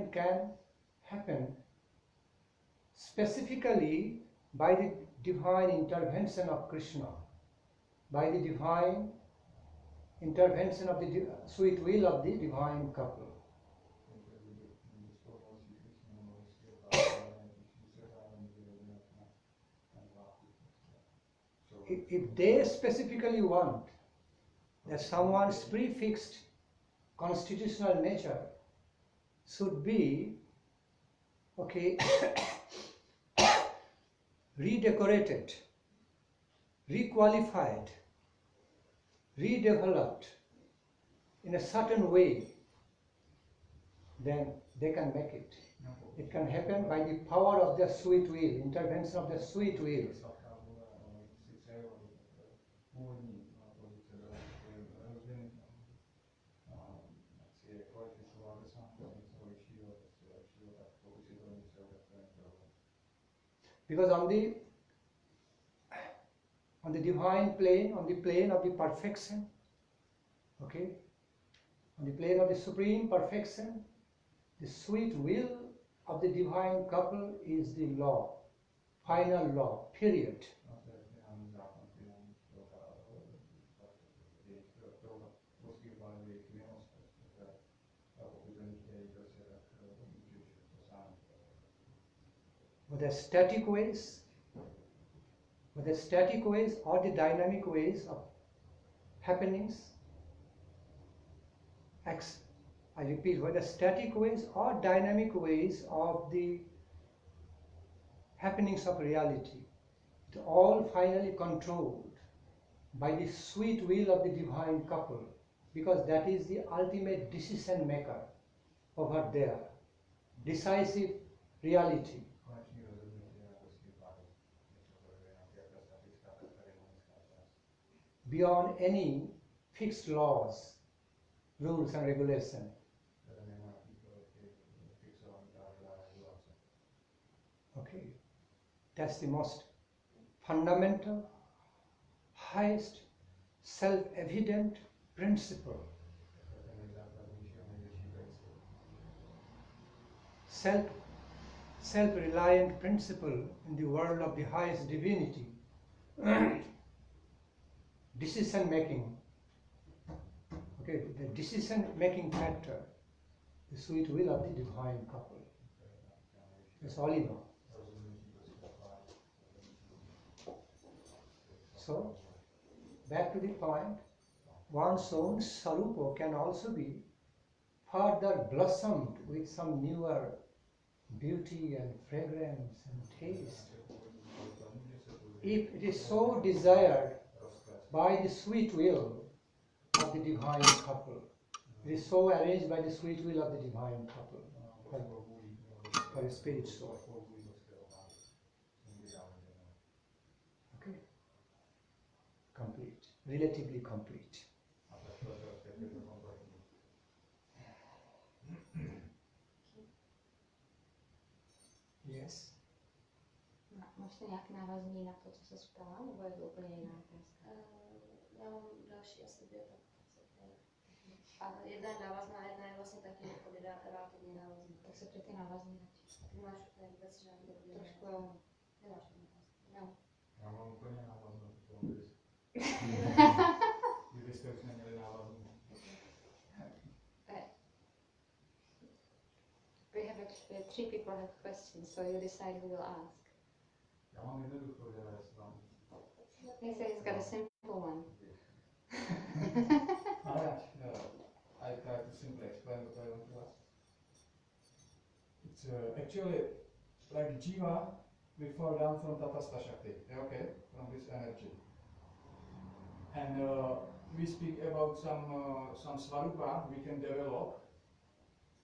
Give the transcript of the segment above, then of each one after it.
can happen specifically by the divine intervention of Krishna, by the divine intervention of the sweet will of the divine couple. If they specifically want that someone's prefixed constitutional nature should be redecorated, requalified, redeveloped in a certain way, then they can make it. It can happen by the power of the sweet will, intervention of the sweet will. Because on the divine plane, on the plane of the perfection, on the plane of the supreme perfection, the sweet will of the divine couple is the law, final law, period. Whether static ways or the dynamic ways of happenings, I repeat, whether static ways or dynamic ways of the happenings of reality, it all finally controlled by the sweet will of the divine couple, because that is the ultimate decision maker over there, decisive reality. Beyond any fixed laws, rules and regulations. Okay, that's the most fundamental, highest, self-evident principle. Self-reliant principle in the world of the highest divinity. Decision making, the decision making factor, the sweet will of the divine couple. That's all you know. So, back to the point, one's own Swarupa can also be further blossomed with some newer beauty and fragrance and taste, if it is so desired by the sweet will of the divine couple. It is so arranged by the sweet will of the divine couple for a spirit soul. Okay? Complete. Relatively complete. Yes? Máš nějak návazný na to, co se ptala, nebo je to úplně jiná otázka? Já mám další asi dvě, tak se ptala. A jedna je návazná, jedna je vlastně taky relativně návazná. Tak se ptej ty návazný radši. Ty máš vůbec žádný trošku nemáš návazný. Já mám úplně návaznou, kdybyste už neměli návaznou. We have actually, three people have questions, so you decide who will ask. Já mám jednoduchou, že vám. He says he's got a simple one. Alright, I try to simply explain what I want to ask. It's actually like Jiva, we fall down from Tatastha Shakti, okay, from this energy. And we speak about some Swarupa we can develop.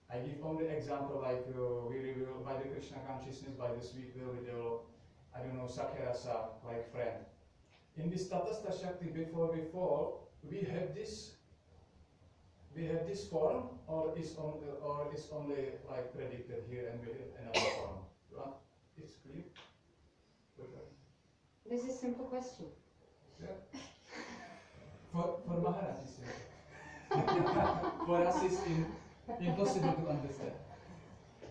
I give only example like we reveal by the Krishna consciousness, by the sweet will we develop, I don't know, Sakyarasa, like friend. In this Tatastha Shakti, before we fall, we have this form, or is only like predicted here, and we have another form. It's clear. This is a simple question. Yeah. For Maharaj, it's for us, it's impossible to understand.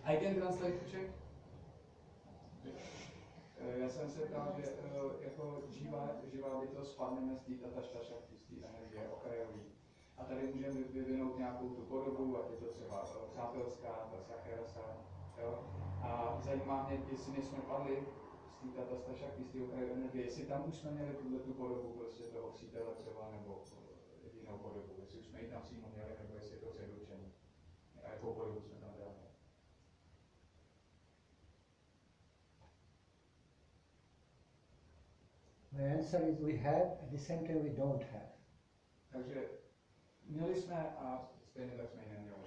I can translate to Czech. Já jsem se ptal, že jako živá bytost spadneme z té tatašta šakti, z té energie okrajový. A tady můžeme vyvinout nějakou tu podobu, ať je to třeba přátelská, ta sacherasa. A zajímá mě, jestli my jsme padli z té tatašta šakti, z té okrajové energie, jestli tam už jsme měli tu podobu prostě toho přítele třeba, nebo jinou podobu, jestli už jsme ji tam přímo měli, nebo jestli je to předurčený. A jakou podobu jsme tam dali. The answer is we have, at the same time we don't have. Takže měli jsme a stejně tak jsme ji neměli.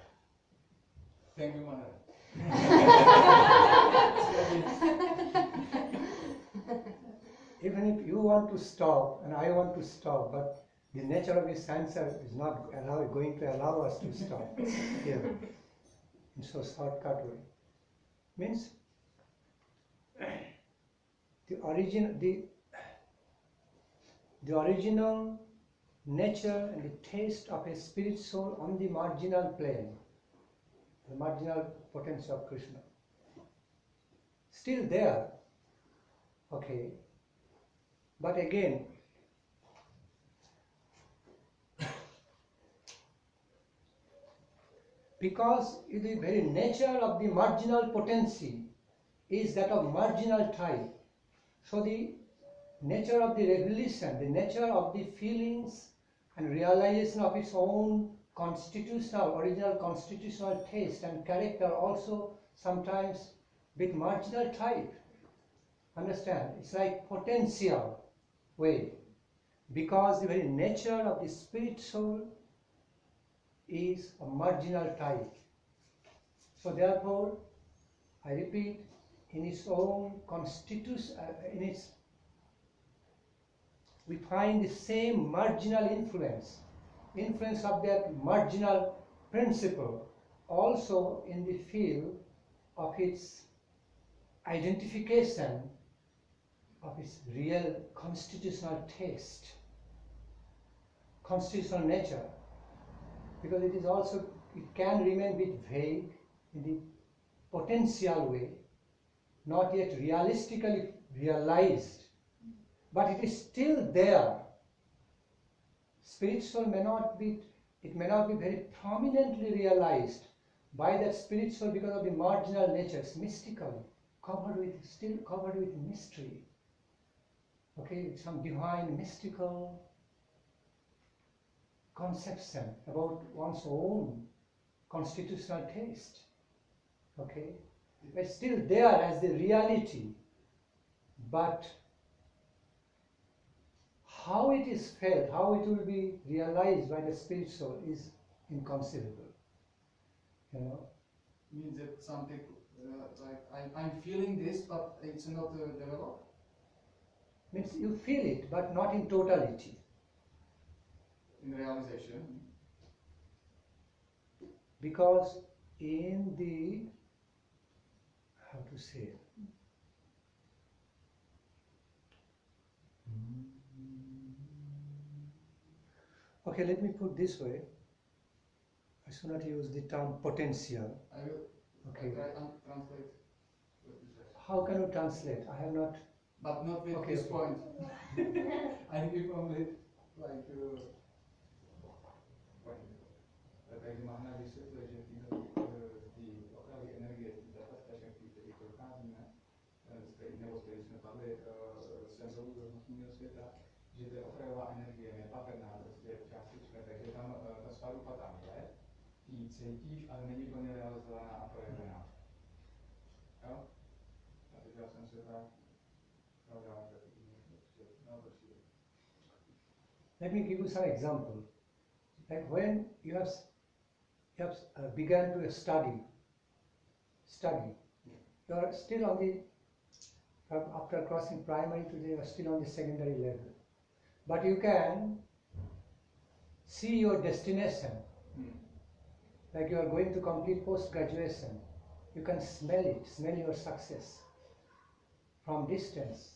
Thank you, Mandir. Even if you want to stop and I want to stop, but the nature of this answer is not going to allow us to stop here in so shortcut way. Means the original nature and the taste of a spirit soul on the marginal plane, the marginal potential of Krishna, still there, okay, but again, because the very nature of the marginal potency is that of marginal type, so the nature of the revelation, the nature of the feelings and realization of its own original constitutional taste and character also sometimes with marginal type. Understand? It's like potential way, because the very nature of the spirit soul is a marginal type. So therefore, I repeat, in its own constitution, we find the same marginal influence of that marginal principle also in the field of its identification of its real constitutional taste, constitutional nature, because it can remain a bit vague in the potential way, not yet realistically realized, but it is still there. Spiritual may not be very prominently realized by that spiritual because of the marginal natures, mystical, still covered with mystery. Okay, some divine mystical conception about one's own constitutional taste. Okay, but still there as the reality, but how it is felt, how it will be realized by the spirit soul is inconceivable. You know? Means that something like I'm feeling this, but it's not developed? Means you feel it, but not in totality. In realization? Because in the, how to say it? Okay, let me put this way. I should not use the term potential. I will okay. try and translate. How can you translate? I have not. But not with this point. I give only like. Takže Mahna vysvětluje, že ty okrajové energie, ty datastaže, které procházíme, nebo z kterých jsme padli sem do budoucnostního světa, že ta okrajová energie je patrná, prostě částečně, takže tam ta Swarupa tam je, ty ji cítíš, ale není plně realizovaná a projevená. Jo? A teď já jsem se tak Let me give you some example. Like when you have begun to study, you are still on the, after crossing primary today, you are still on the secondary level. But you can see your destination, like you are going to complete post-graduation. You can smell it, smell your success from distance.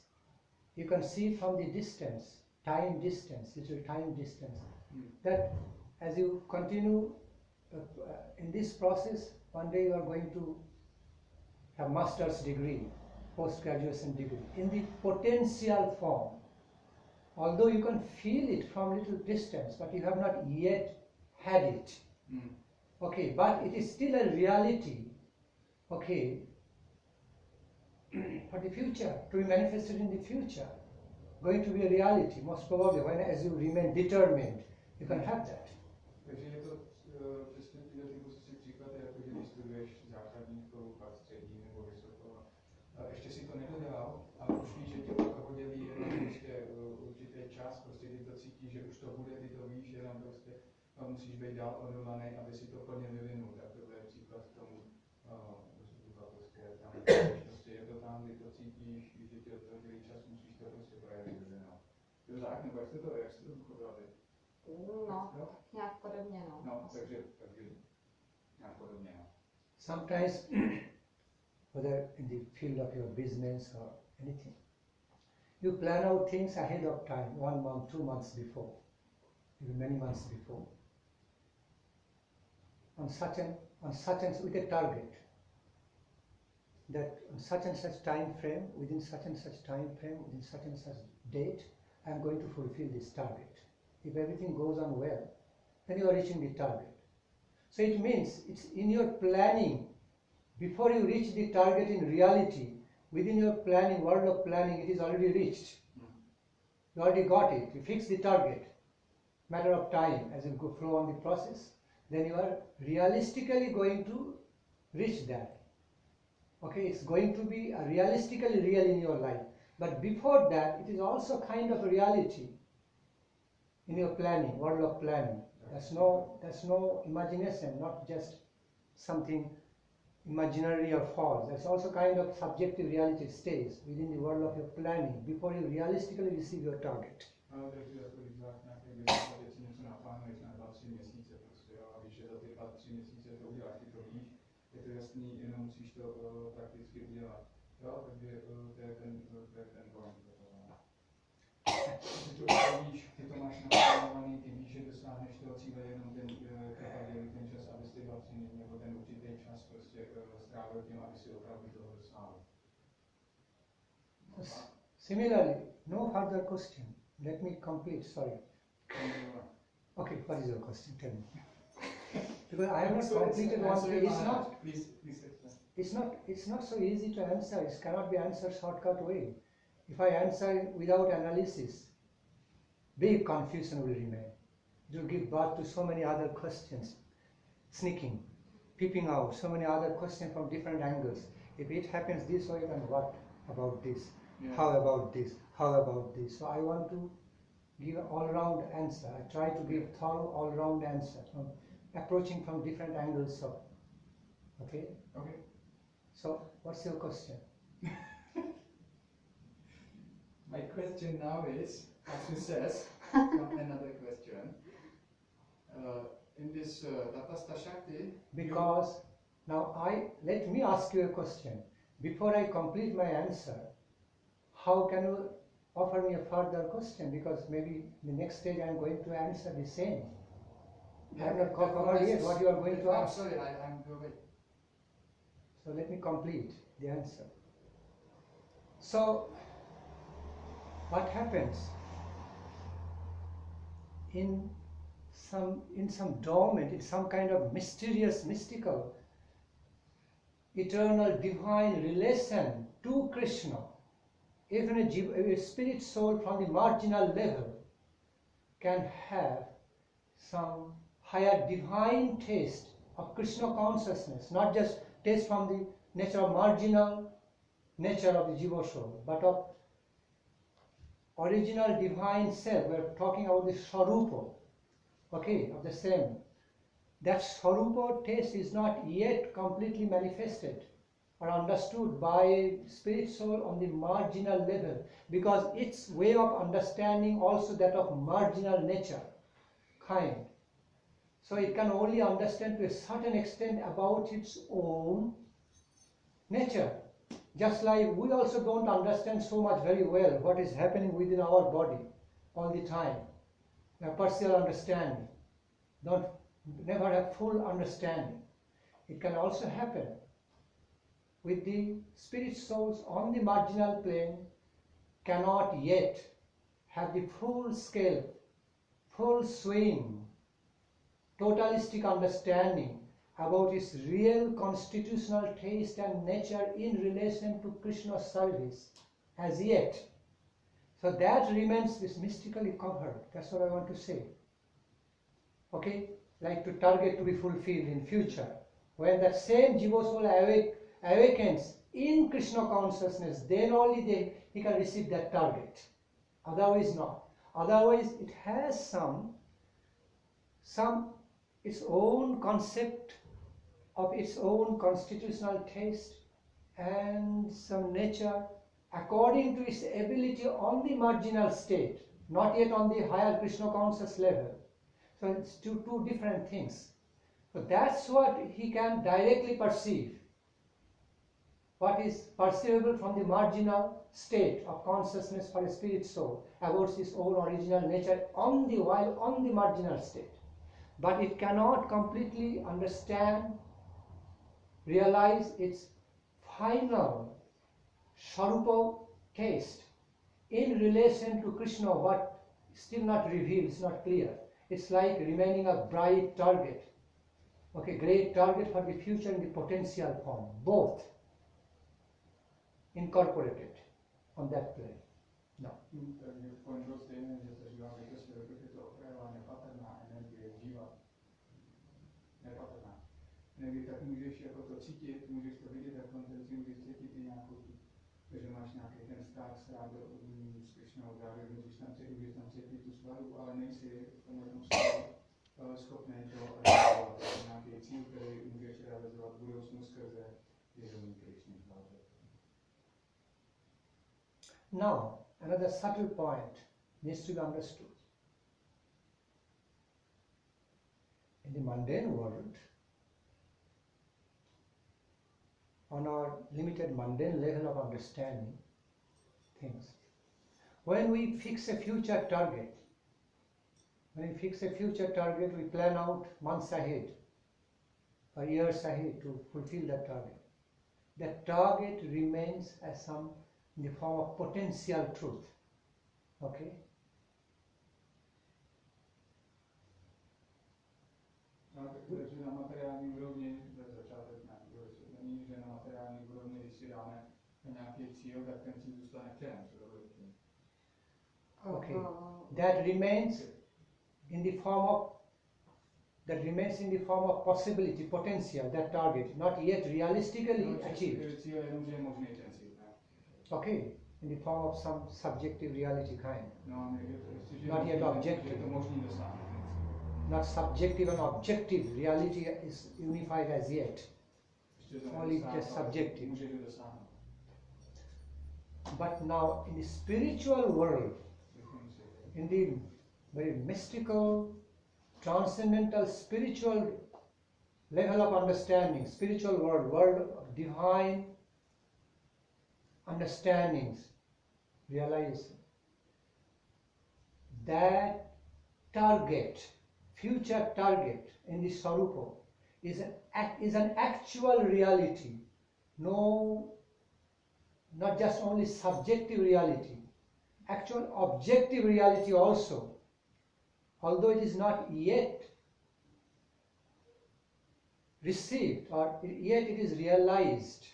You can see from the distance, time distance, little time distance, that as you continue in this process, one day you are going to have master's degree, post-graduation degree, in the potential form. Although you can feel it from little distance, but you have not yet had it. Okay, but it is still a reality, okay, for the future, to be manifested in the future, going to be a reality, most probably, when as you remain determined, you can have that. Takže je to přesně tyhle ty prostě příklad, jako že když studuješ základní školu, pak střední nebo vysokou, a ještě si to nedodělal, ale už víš, že tě od toho dělí jenom prostě určitý čas, prostě kdy to cítíš, že už to bude, ty to víš, jenom prostě musíš být dál odhodlaný, aby si to plně vyvinul. Tak tohle je příklad k tomu, prostě tam prostě je to tam, kdy to cítíš, víš, že tě od toho dělí čas, musíš to prostě právě vyvinout. Je to tak, nebo jak jste to pochopili? No, nějak podobně, no. No, takže nějak podobně, no. Sometimes, whether in the field of your business or anything, you plan out things ahead of time, 1 month, 2 months before, even many months before, on such and with a target, that on such and such time frame, within such and such time frame, within such and such date, I am going to fulfill this target. If everything goes on well, then you are reaching the target. So it means it's in your planning. Before you reach the target in reality, within your planning, world of planning, it is already reached. You already got it. You fix the target. Matter of time as you go through on the process, then you are realistically going to reach that. Okay, it's going to be realistically real in your life. But before that, it is also kind of a reality in your planning, world of planning. That's no imagination, not just something imaginary or false. That's also kind of subjective reality stays within the world of your planning before you realistically receive your target. No, takže jako když máš nějaký věc, si něco naplánuješ na 2-3 měsíce prostě, a víš, že za ty 2-3 měsíce to uděláš, ty to víš, je to jasný, jenom musíš to prakticky udělat. Jo, takže to je ten point. Ty to víš, ty to máš naplánovaný, ty víš, že dosáhneš toho cíle, jenom ten ten čas, abys ty 2-3 nebo ten určitý čas prostě strávil tím, aby si opravdu toho dosáhl. Similarly, no further question. Let me complete, sorry. Okay, what is your question? Tell me. Because I have not completed one thing. It's not so easy to answer. It cannot be answered shortcut way. If I answer without analysis, big confusion will remain. It will give birth to so many other questions, sneaking, peeping out, so many other questions from different angles. If it happens this way, then what about this? Yeah. How about this? How about this? So I want to give an all-round answer. I try to give thorough all-round answer, approaching from different angles. So, okay? Okay. So, what's your question? My question now is, as you says, another question. In this Tatastha Shakti, because now let me ask you a question. Before I complete my answer, how can you offer me a further question? Because maybe the next stage I am going to answer the same. I have not covered yet what you are going to ask. Sorry, I'm going. So let me complete the answer. So, what happens in some dormant, in some kind of mysterious, mystical, eternal, divine relation to Krishna, even a spirit soul from the marginal level can have some higher divine taste of Krishna consciousness, not just taste from the nature of marginal nature of the jiva soul, but of original divine self. We are talking about the Swarupa, okay, of the same. That Swarupa taste is not yet completely manifested or understood by a spirit soul on the marginal level, because its way of understanding also that of marginal nature, kind. So it can only understand to a certain extent about its own nature. Just like we also don't understand so much very well what is happening within our body all the time. A partial understanding. Never have full understanding. It can also happen with the spirit souls on the marginal plane cannot yet have the full scale, full swing, totalistic understanding about its real constitutional taste and nature in relation to Krishna's service as yet. So that remains this mystically covered. That's what I want to say. Okay, like to target to be fulfilled in future. When that same Jiva soul awakens in Krishna consciousness, then only he can receive that target. Otherwise not. Otherwise it has some its own concept of its own constitutional taste and some nature according to its ability on the marginal state, not yet on the higher Krishna conscious level. So it's two different things. So that's what he can directly perceive. What is perceivable from the marginal state of consciousness for a spirit soul about its own original nature while on the marginal state. But it cannot completely understand, realize its final Swarupa taste in relation to Krishna, what still not revealed, it's not clear. It's like remaining a bright target, okay, great target for the future in the potential form, both incorporated on that plane. No. Tak můžeš jako to cítit, můžeš to vidět, jak kontenci můžeš cítit i nějakou tu, že máš nějaký ten vztah s Rádou, s Krishnou, zároveň můžeš tam cítit tu Swarupu, ale nejsi v tomhle tom schopný to realizovat. Nějaký cíl, který můžeš realizovat v budoucnu skrze vědomí Krishny. Now, another subtle point needs to be understood. In the mundane world, on our limited mundane level of understanding things, when we fix a future target, we plan out months ahead or years ahead to fulfill that target. That target remains as some in the form of potential truth. Okay? Takže na materiální úrovni začátek není, že na materiální úrovni, když si dáme nějaký cíl, tak ten cíl zůstane předem. Okay. That remains in the form of possibility, potential, that target, not yet realistically achieved. Okay, in the form of some subjective reality kind. Not yet objective. Not subjective and objective reality is unified as yet. Only just subjective. But now in the spiritual world, in the very mystical, transcendental, spiritual level of understanding, spiritual world of divine understandings, realize that target, future target in the Swarupa is an actual reality. No, not just only subjective reality, actual objective reality also. Although it is not yet received or yet it is realized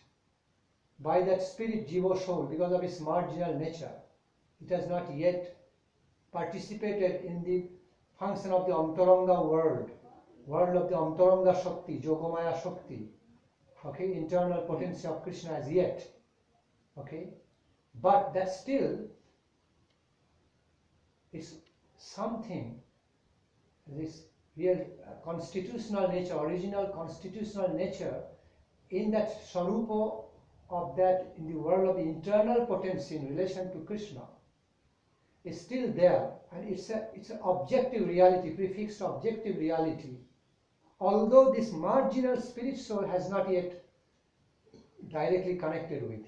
by that spirit Jiva soul because of its marginal nature. It has not yet participated in the function of the Antaranga world of the Antaranga Shakti, Yogamaya Shakti, okay, internal potential of Krishna as yet, okay, but that still is something, this real constitutional nature, original constitutional nature in that Swarupa of that, in the world of the internal potency in relation to Krishna, is still there, and it's an objective reality, prefixed objective reality. Although this marginal spirit soul has not yet directly connected with it.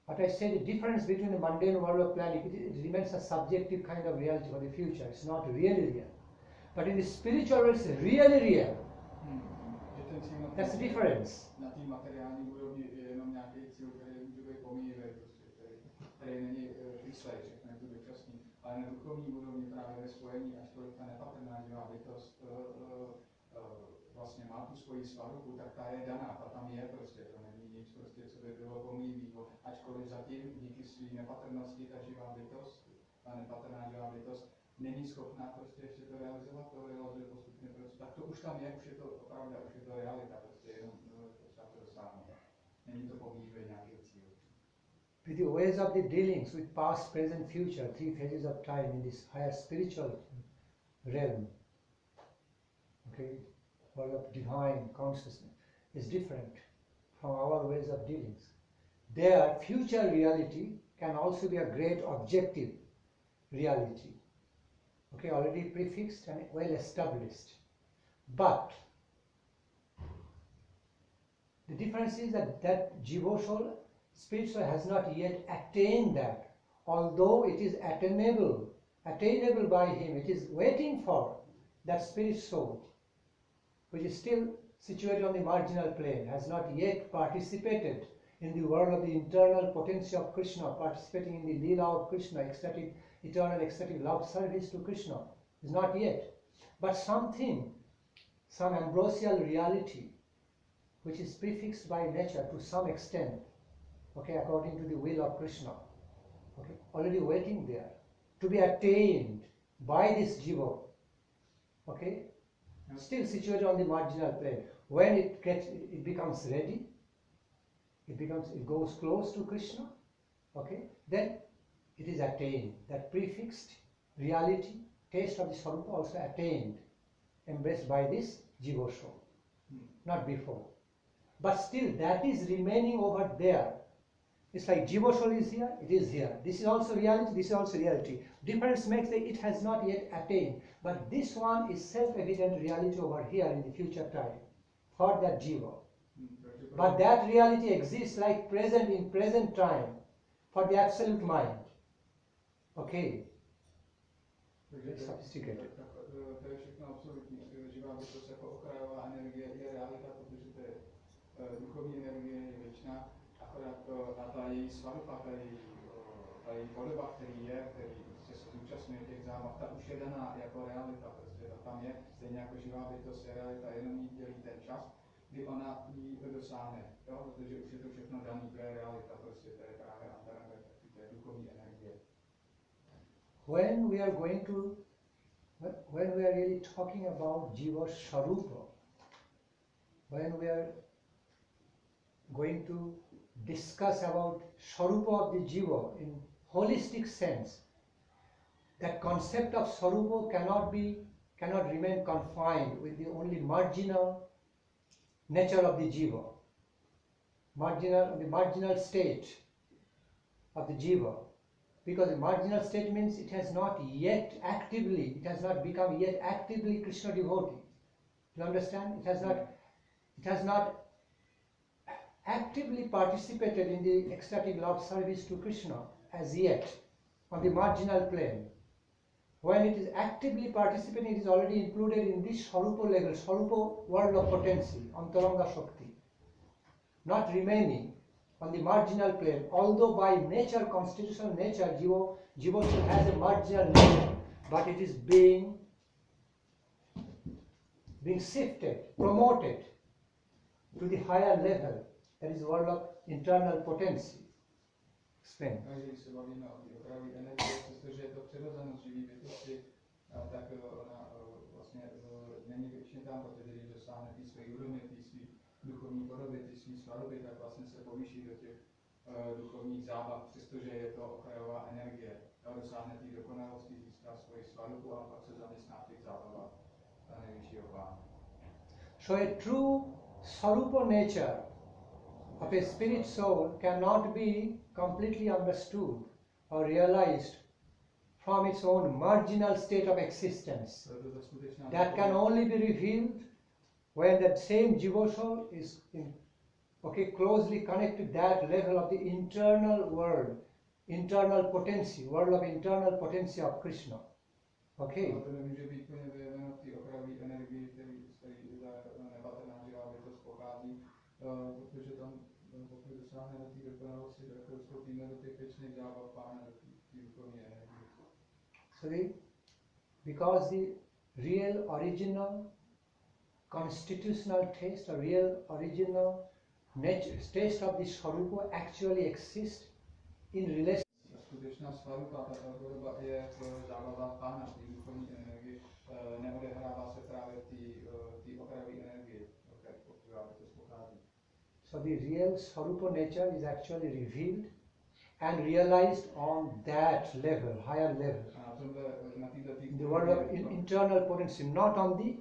But I say the difference between the mundane world of planning, it remains a subjective kind of reality for the future. It's not really real. But in the spiritual world, it's really real. That's the difference. materiální úrovni je jenom nějaký cíl, který může být pomíjivý, prostě, který není kyslej, všechno je to dočasný. Ale na duchovní úrovni právě ve spojení, ačkoliv ta nepatrná živá bytost vlastně má tu svoji svarupu, tak ta je daná, ta tam je prostě, to není nic prostě, co by bylo pomíjivého. Ačkoliv zatím díky své nepatrnosti ta živá bytost, ta nepatrná živá bytost není schopná prostě ještě to realizovat, to realizuje postupně, prostě, tak to už tam je, už je to pravda, už je to realita, prostě jenom potřeba to dosáhnout. Není to pomíjivý nějaký cíl. With the ways of the dealings with past, present, future, three phases of time in this higher spiritual realm, okay, world of divine consciousness, is different from our ways of dealings. Their future reality can also be a great objective reality, okay, already prefixed and well established. But the difference is that Jivoshal spiritual has not yet attained that, although it is attainable by him. It is waiting for that spirit soul, which is still situated on the marginal plane, has not yet participated in the world of the internal potency of Krishna, participating in the Leela of Krishna, eternal ecstatic love service to Krishna, is not yet. But some ambrosial reality, which is prefixed by nature to some extent, okay, according to the will of Krishna, okay, already waiting there to be attained by this jiva, okay, still situated on the marginal plane. When it becomes ready, it goes close to Krishna, okay, then it is attained. That prefixed reality, taste of the Swarupa also attained, embraced by this jiva soul, not before. But still that is remaining over there. It's like Jiva soul is here, it is here. This is also reality, this is also reality. Difference makes that it has not yet attained. But this one is self-evident reality over here in the future time for that Jiva. But that reality exists like present in present time for the absolute mind. Okay. Very sophisticated. To je všechno absolutní. Živá bytost jako okrajová energie je realita, protože to je duchovní energie, je věčná. Akorát ta její svarupa, ta její podoba, který se zúčastňuje těch zábav, ta už je daná jako realita, prostě ta tam je, stejně jako živá bytost je realita, jenom jí dělí ten čas, kdy ona jí dosáhne, jo? Protože už je to všechno daný, to je realita, prostě to je právě antaranga, to je duchovní energie. When we are really talking about Jiva Swarupa, when we are going to discuss about Swarupa of the Jiva in holistic sense, that concept of Swarupa cannot remain confined with the only marginal nature of the Jiva, the marginal state of the Jiva, because the marginal state means it has not become yet actively Krishna devotee. You understand? It has not actively participated in the ecstatic love service to Krishna as yet on the marginal plane. When it is actively participating, it is already included in this Swarupa level, Swarupa world of potency, Antaranga Shakti, not remaining on the marginal plane, although by nature, constitutional nature, Jiva has a marginal nature, but it is being shifted, promoted to the higher level, that is the world of internal potency. Explain. Když se bavíme o té okrajové energie, přestože je to přirozenost živý bytosti, tak ona vlastně není věčně tam, protože když dosáhne té své úrovně, té své duchovní podoby, té své svarupy, tak vlastně se povýší do těch duchovních zábav, přestože je to okrajová energie. A dosáhne té dokonalosti, získá svoji svarupu a pak se zaměstná v těch zábavách za nejvyššího pána. So a true Swarupa nature of a spirit soul cannot be completely understood or realized from its own marginal state of existence. That can only be revealed when that same Jiva soul is closely connected to that level of the internal world, internal potency, world of internal potency of Krishna. Okay. To nemůže být plně vyjeveno v té okrajové energii, který nepatrná živá bytost pochází, protože tam pokud dosáhne do té dokonalosti, tak vstoupíme do těch věčných zábav Pána, do té duchovní energie. So because the real original constitutional taste or real original taste of the Swarupa actually exists in relation. Skutečná Swarupa, ta podoba je v zábavách Pána, v té duchovní energii, neodehrává se právě v té okrajové energii, od které to pochází. So the real Swarupa nature is actually revealed and realized on that level, higher level. The world of internal potency, not on the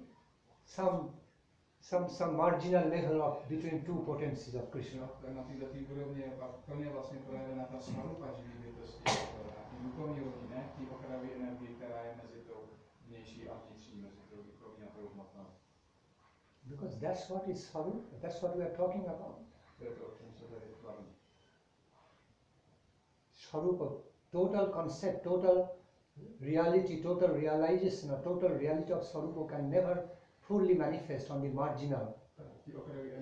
some marginal level of between two potencies of Krishna. Na této úrovni je plně vlastně projevena ta Swarupa živý bytosti, na té duchovní úrovni, ne té okrajové energie, která je mezi tou vnější a vnitřní, mezi tou duchovní a tou hmotnou. Because that's what is Swarupa, that's what we are talking about. To je to, o čem se tady bavíme. Swarupa, total concept, total reality, total realization, or total reality of Swarupa can never fully manifest on the marginal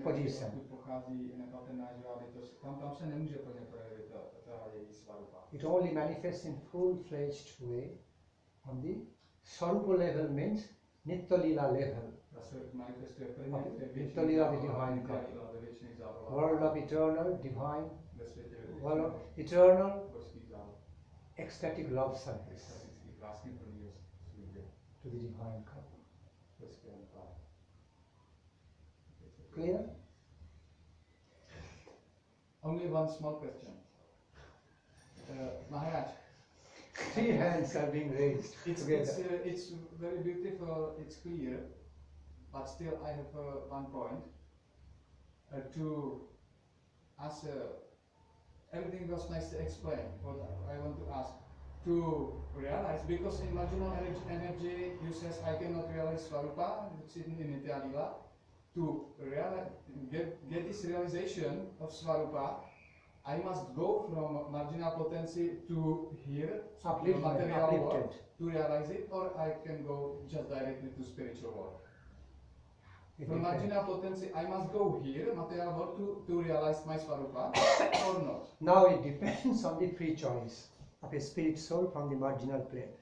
position. It only manifests in full-fledged way on the Swarupa level, means Nitya Lila level. Nitya Lila, the divine couple. World of eternal, divine, world of eternal, ecstatic love service to the divine couple. Clear? Only one small question. Maharaj. 3 hands are being raised together. It's very beautiful, it's clear, but still I have one point to ask. Everything was nicely explained. What I want to ask, to realize, because in marginal energy you says I cannot realize Swarupa, it's in Nitya Lila. To realize, get this realization of Swarupa, I must go from marginal potency to here, material world, to realize it, or I can go just directly to spiritual world. From marginal potency, I must go here, material world, to realize my Swarupa, or not? Now it depends on the free choice of a spirit soul from the marginal plane.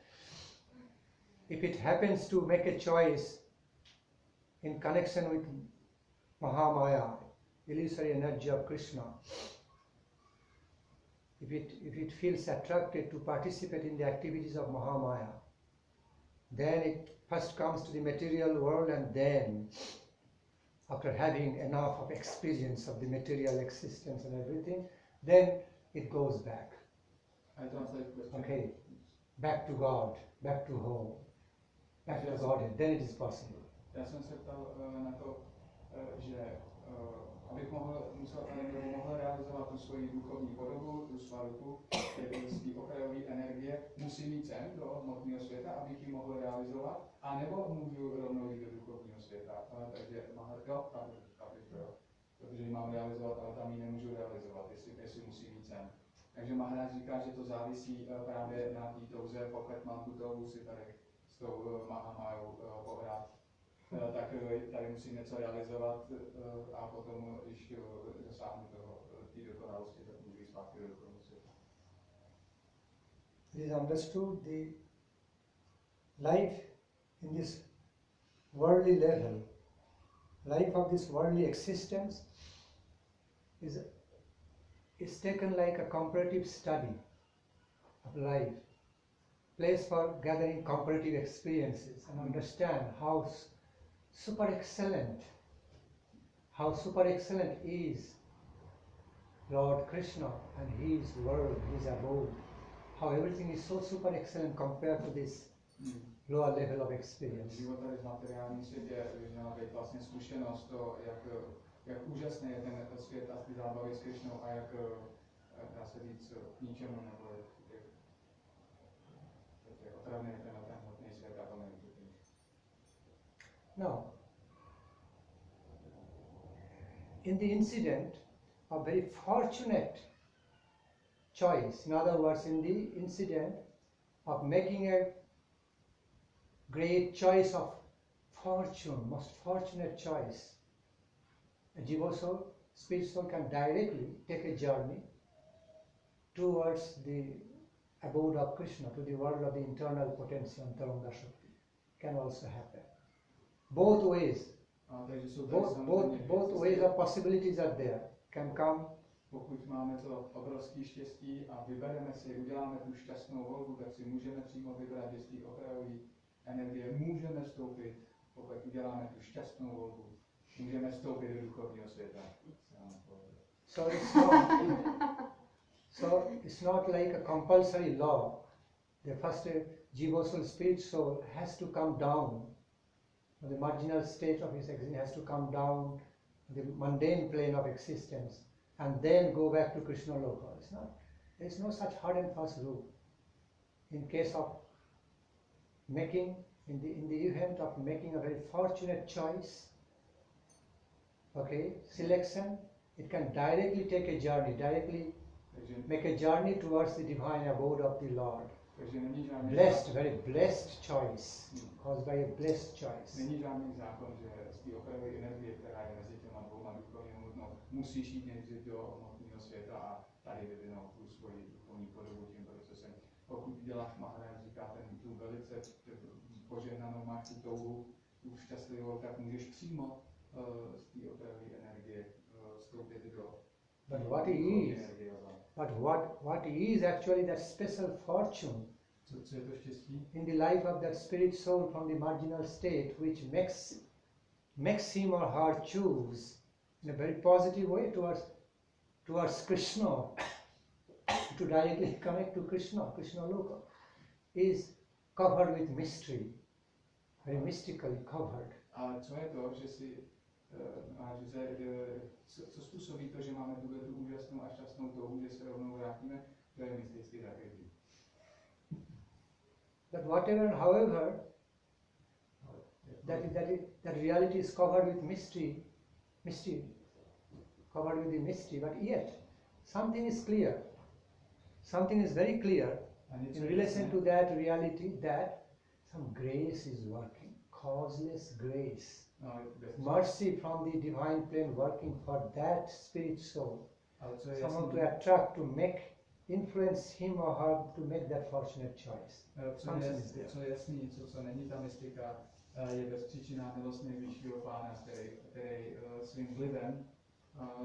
If it happens to make a choice in connection with Mahamaya, illusory energy of Krishna, if it feels attracted to participate in the activities of Mahamaya, then it first comes to the material world, and then, after having enough of experience of the material existence and everything, then it goes back. I translate question. Okay, back to God, back to home, back to God, then it is possible. Já jsem se ptal na to, že abych mohl realizovat tu svoji duchovní podobu, tu Swarupu, z té okrajové energie, musím jít sem do hmotného světa, abych ji mohl realizovat, anebo můžu rovnou jít do duchovního světa. Takže protože ji mám realizovat, ale tam ji nemůžu realizovat, jestli musím jít sem. Takže Maharaj říká, že to závisí právě na té touze, pokud mám tu touhu si tady s tou Mahamájou pohrát. Tak tady musím něco realizovat a potom, když dosáhnu té dokonalosti, tak můžu jít zpátky do duchovního světa. It is understood the life in this worldly level, life of this worldly existence is taken like a comparative study of life, place for gathering comparative experiences and understand how super excellent is Lord Krishna and his world, his abode, how everything is so super excellent compared to this lower level of experience. Život tady v materiálním světě měla být vlastně zkušenost to, jak úžasný je ten svět a ty zábavy s Krishnou a jak, dá se říct, k ničemu nebo jak otravný je ten hmotný svět a to není. Now, in the incident of very fortunate choice, in other words, in the incident of making a great choice of fortune, most fortunate choice, a jiva soul spirit soul can directly take a journey towards the abode of Krishna, to the world of the internal potency, Antaranga Shakti. Can also happen. Both ways. Both ways of possibilities are there. Can come. Pokud máme to obrovské štěstí a vybereme si, uděláme tu šťastnou volbu, tak si můžeme přímo vybrat, že z té okrajové energie můžeme vstoupit, pokud uděláme tu šťastnou volbu, můžeme vstoupit do duchovního světa. So it's not like a compulsory law. The first jiva soul, spirit soul has to come down. The marginal state of his existence has to come down the mundane plane of existence and then go back to Krishna Loka. It's not. There is no such hard and fast rule. In case of making, in the event of making a very fortunate choice, okay, selection, it can directly take a journey, directly make a journey towards the divine abode of the Lord. Blessed, very blessed choice, caused by a blessed choice. Není žádný zákon, že z té okrajové energie, která je mezi těma dvouma duchovními hmotnou, musíš jít nejdřív do hmotného světa a tady vyvinout tu svoji duchovní podobu tím procesem. Pokud děláš, Maharaj říká, tu velice požehnanou máš tu touhu, tu šťastlivou, tak můžeš přímo z té okrajové energie vstoupit do But what is actually that special fortune in the life of that spirit soul from the marginal state, which makes him or her choose in a very positive way towards Krishna, to directly connect to Krishna Loka, is covered with mystery, very mystically covered. A co je to, že si co způsobí to, že máme tuhle tu úžasnou a šťastnou touhu, že se rovnou vrátíme, to je mysticky zakrytý. But whatever and however, that reality is covered with mystery, covered with the mystery, but yet something is clear. Something is very clear in relation to that reality, that some grace is working, causeless grace. Mercy from the divine plane working for that spirit soul. Someone to attract, to influence him or her to make that fortunate choice. Co je jasný, co není ta mystika, je bezpříčinná milost nejvyššího Pána, který svým vlivem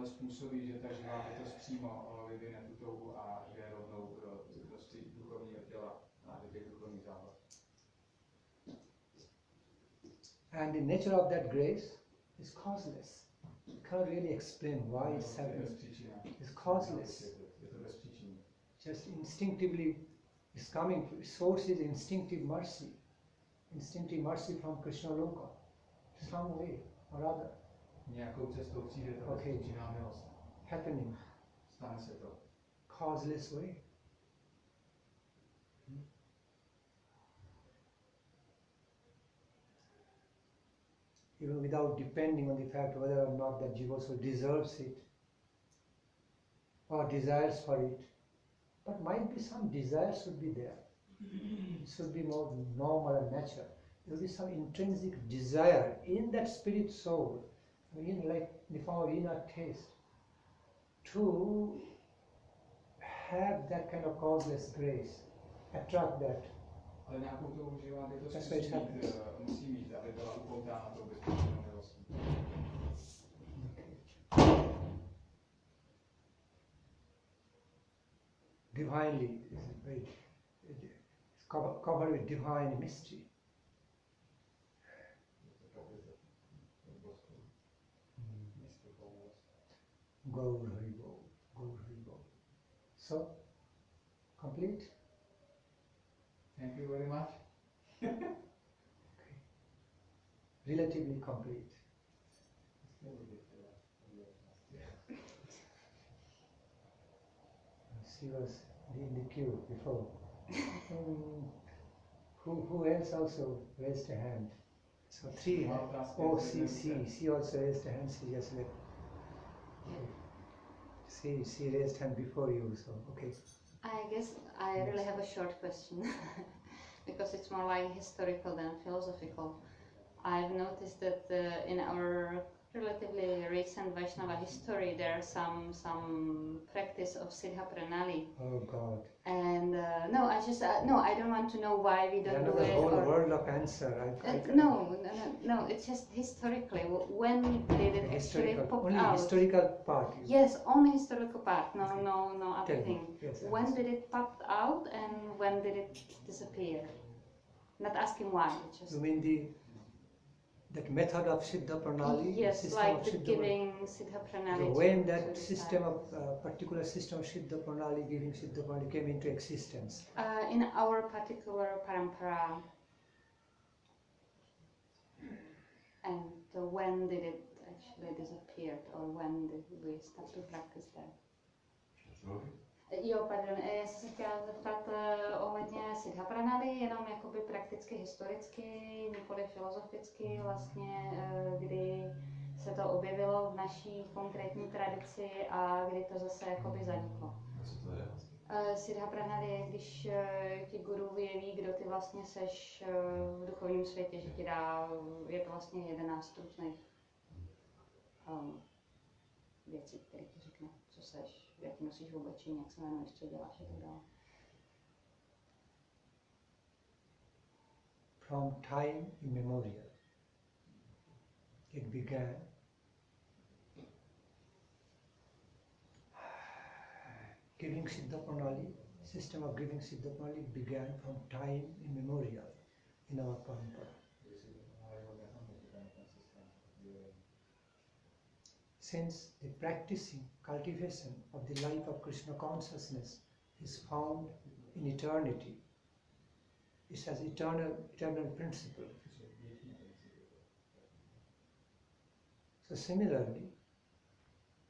způsobí, že ta živá bytost přímo vyvine tu touhu a že rovnou do duchovního těla a do těch duchovních záhod. And the nature of that grace is causeless. You can't really explain why it's happening. It's causeless. Just instinctively is coming. Source is instinctive mercy from Krishna Loka, some way or other. Nějakou cestou přijde ta bezpříčinná milost. Happening. Stane se to. Causeless way. Even without depending on the fact whether or not that jiva soul deserves it or desires for it. But might be some desire should be there. It should be more normal and natural. There will be some intrinsic desire in that spirit soul, in like in the form of inner taste, to have that kind of causeless grace, attract that. Ale nějakou touhu živá bytost musí mít, aby byla upoutána tou bezpečnou milostí. Divinely, it's covered with divine mystery. Gaur Hari Bol, Gaur Hari Bol. So, complete? Thank you very much. Okay. Relatively complete. She was in the queue before. Who else also raised a hand? So three. Oh, she also raised a hand. She just left. She raised hand before you. So okay. I guess I really have a short question because it's more like historical than philosophical. I've noticed that in our relatively recent Vaishnava history, there's some practice of Siddha Pranali. Oh God. And no, I don't want to know why we don't do Another it. whole Or, world of answer. No, it's just historically. When did it actually pop only out? historical part. Yes, only historical part. No other Tell me. thing. Yes, When did it pop out and when did it disappear? Not asking why. Just You mean that method of Siddha Pranali? Yes, system like of the Siddha giving Siddha Pranali. So when that system of particular system of Siddha Pranali, giving Siddha Pranali came into existence? In our particular parampara. And when did it actually disappear, or when did we start to practice that? Jo, pardon, já jsem se chtěla zeptat ohledně Siddha Pranali, jenom jakoby prakticky historicky, nikoli filozoficky, vlastně, kdy se to objevilo v naší konkrétní tradici a kdy to zase jakoby zaniklo. Siddha Pranali je, když ti guru vyjeví, kdo ty vlastně seš v duchovním světě, že ti dá, je to vlastně 11 stručných věcí, které ti řekne, co seš, jaký nosíš v oblečení, jak se jmenuješ, co děláš a tak dále. From time immemorial, it began giving Siddha Pranali, system of giving Siddha Pranali began from time immemorial in our parampara. Since the practicing, cultivation of the life of Krishna consciousness is found in eternity, it has eternal principle. So similarly,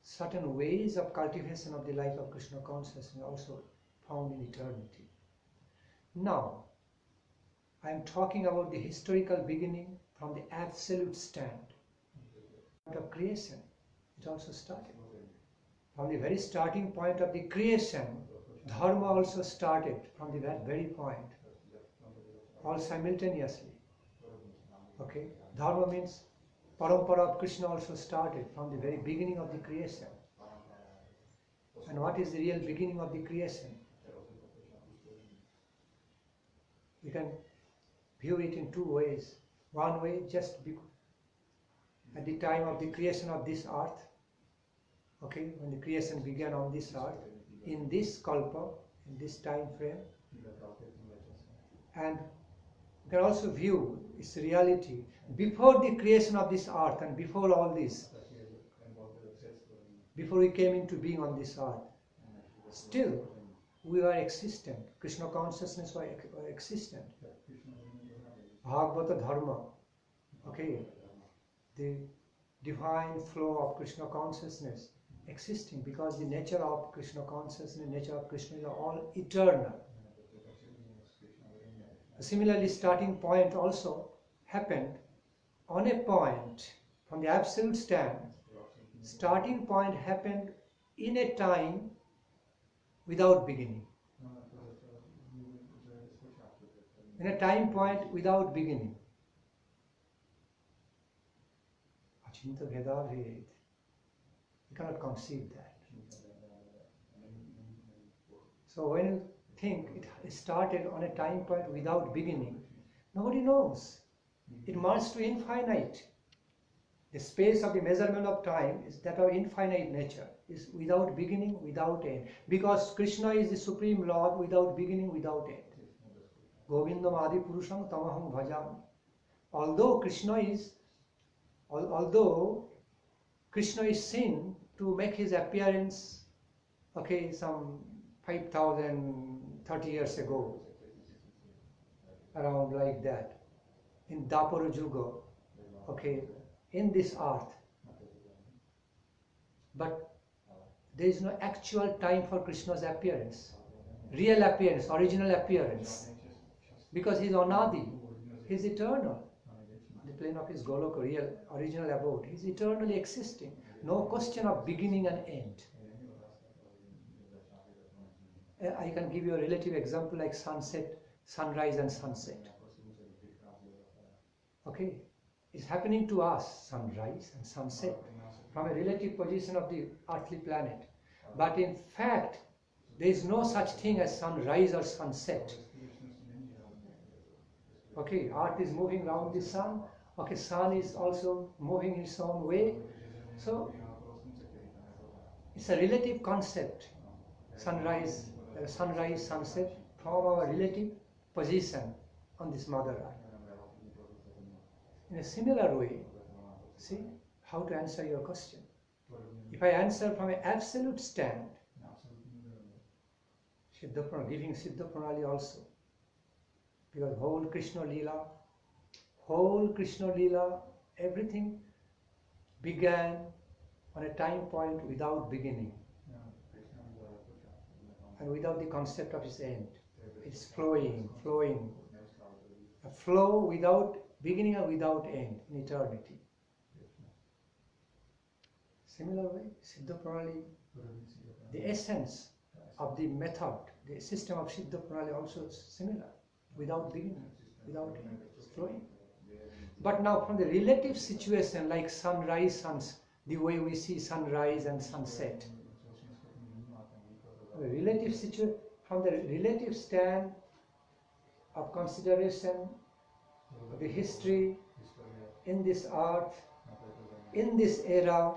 certain ways of cultivation of the life of Krishna consciousness are also found in eternity. Now, I am talking about the historical beginning from the absolute stand of creation. It also started. From the very starting point of the creation, Dharma also started from the very point, all simultaneously. Okay? Dharma means Parampara of Krishna also started from the very beginning of the creation. And what is the real beginning of the creation? We can view it in two ways. One way, just at the time of the creation of this earth, okay, when the creation began on this earth, in this kalpa, in this time frame, and we can also view its reality before the creation of this earth and before all this, before we came into being on this earth. Still, we were existent. Krishna consciousness was existent. Bhagavata Dharma, okay, the divine flow of Krishna consciousness existing, because the nature of Krishna consciousness, nature of Krishna is all eternal. Similarly, starting point also happened on a point from the absolute stand. Starting point happened in a time without beginning. In a time point without beginning. Achinta Veda Ved. You cannot conceive that. So when you think it started on a time point without beginning, nobody knows. It merged to infinite. The space of the measurement of time is that of infinite nature, is without beginning, without end. Because Krishna is the Supreme Lord without beginning, without end. Govindam Adi Purusham Tamaham Bhajam. Although Krishna is seen to make his appearance, okay, some 5,030 years ago, around like that, in Dapara Juga, okay, in this earth. But there is no actual time for Krishna's appearance, real appearance, original appearance, because he is Anadi, he is eternal. The plane of his Goloka, real, original abode, he is eternally existing. No question of beginning and end. I can give you a relative example like sunset, sunrise and sunset. Okay, is happening to us, sunrise and sunset, from a relative position of the earthly planet. But in fact, there is no such thing as sunrise or sunset. Okay, earth is moving around the sun. Okay, sun is also moving in its own way. So it's a relative concept, sunrise, sunset, from our relative position on this Mother Earth. In a similar way, see how to answer your question. If I answer from an absolute stand, giving Siddha Pranali also, because whole Krishna Leela, everything began on a time point without beginning and without the concept of its end. It's flowing, a flow without beginning and without end in eternity. Similar way, Siddha Pranali, the essence of the method, the system of Siddha Pranali also is similar, without beginning, without end, it's flowing. But now from the relative situation, like sunrise, the way we see sunrise and sunset, the relative situation, from the relative stand of consideration of the history in this earth, in this era,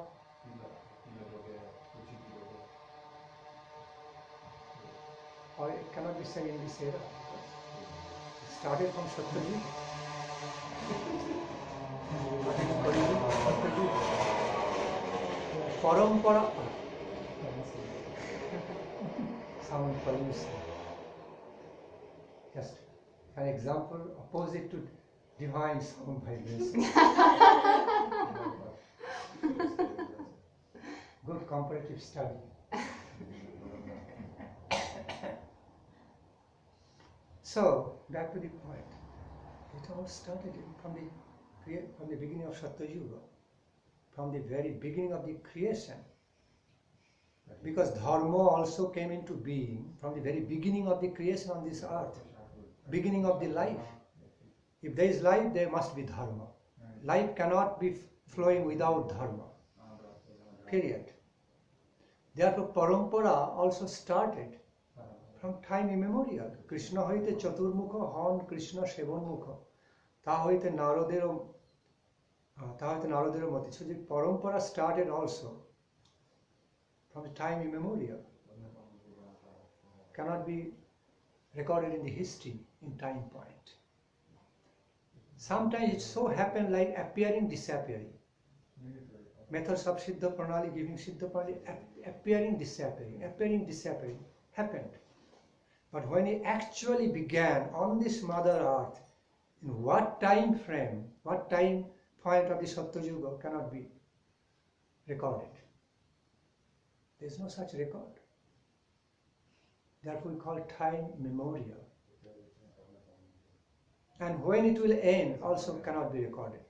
or it cannot be said in this era, because it started from Satyajug. Parampara. Sound pollution. Just an example opposite to divine sound vibration. Good comparative study. So, back to the point. It all started from the beginning of Satyayuga, from the very beginning of the creation. Because dharma also came into being from the very beginning of the creation on this earth, beginning of the life. If there is life, there must be dharma. Life cannot be flowing without dharma. Period. Therefore, parampara also started from time immemorial. Krishna hoite chaturmukha, hon Krishna sevonmukha. Ta hoite Naradero mati. So the parampara started also from the time immemorial. Cannot be recorded in the history in time point. Sometimes it so happened like appearing, disappearing. Methods of Siddha Pranali, giving Siddha Pranali, appearing, disappearing, happened. But when it actually began on this Mother Earth, in what time frame, what time point of the Satyayuga cannot be recorded. There is no such record. Therefore we call time memorial. And when it will end also cannot be recorded.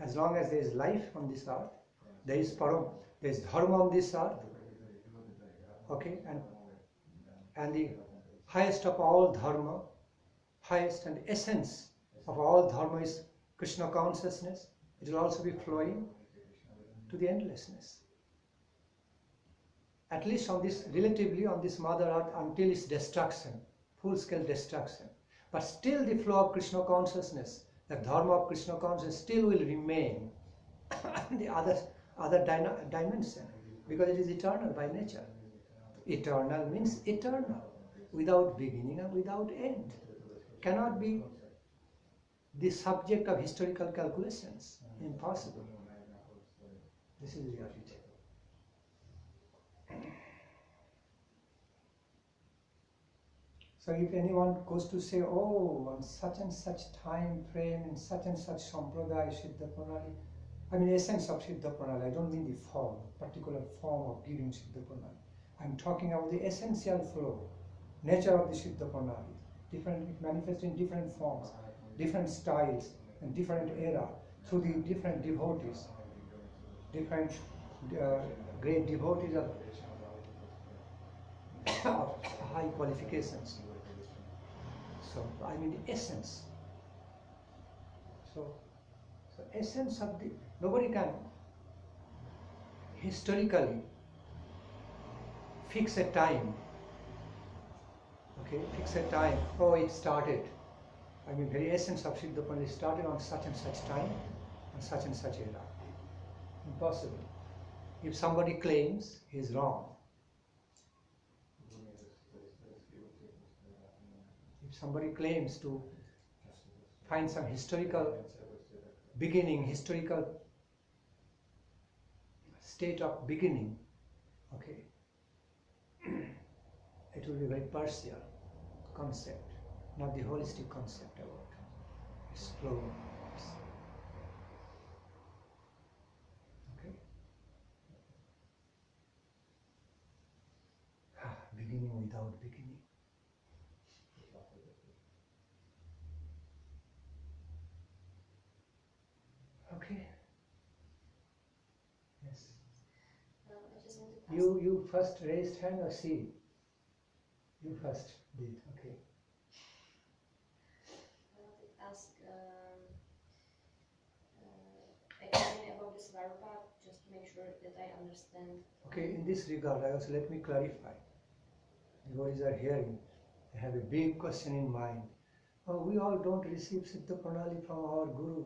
As long as there is life on this earth, there is dharma on this earth. Okay, and the highest of all dharma, highest and essence of all dharma is Krishna consciousness. It will also be flowing to the endlessness. At least on this, relatively on this Mother Earth until its destruction, full-scale destruction. But still the flow of Krishna consciousness, the dharma of Krishna consciousness still will remain in the other dimension, because it is eternal by nature. Eternal means eternal, without beginning and without end. Cannot be the subject of historical calculations. Impossible. This is reality. So if anyone goes to say, oh, on such and such time frame, in such and such sampradaya, Siddha Pranali, I mean essence of Siddha Pranali, I don't mean the form, particular form of giving Siddha Pranali. I'm talking about the essential flow, nature of the Siddha Pranali. It manifests in different forms, different styles, and different era, through the different devotees, different great devotees of high qualifications. So, I mean the essence. So So essence of the, nobody can historically fix a time. Okay, fix a time. Oh, it started. I mean, very essence of Siddha Pranali started on such and such time, on such and such era. Impossible. If somebody claims, he is wrong. If somebody claims to find some historical beginning, historical state of beginning, okay, it will be very partial concept, not the holistic concept about its flow. Okay? Beginning without beginning. Okay. Yes. I just want to ask. You first raised hand or she? You first did. Okay. I want to ask again about the Swarupa, just to make sure that I understand. Okay. In this regard, also let me clarify. Devotees are hearing. They have a big question in mind. Oh, we all don't receive Siddha Pranali from our Guru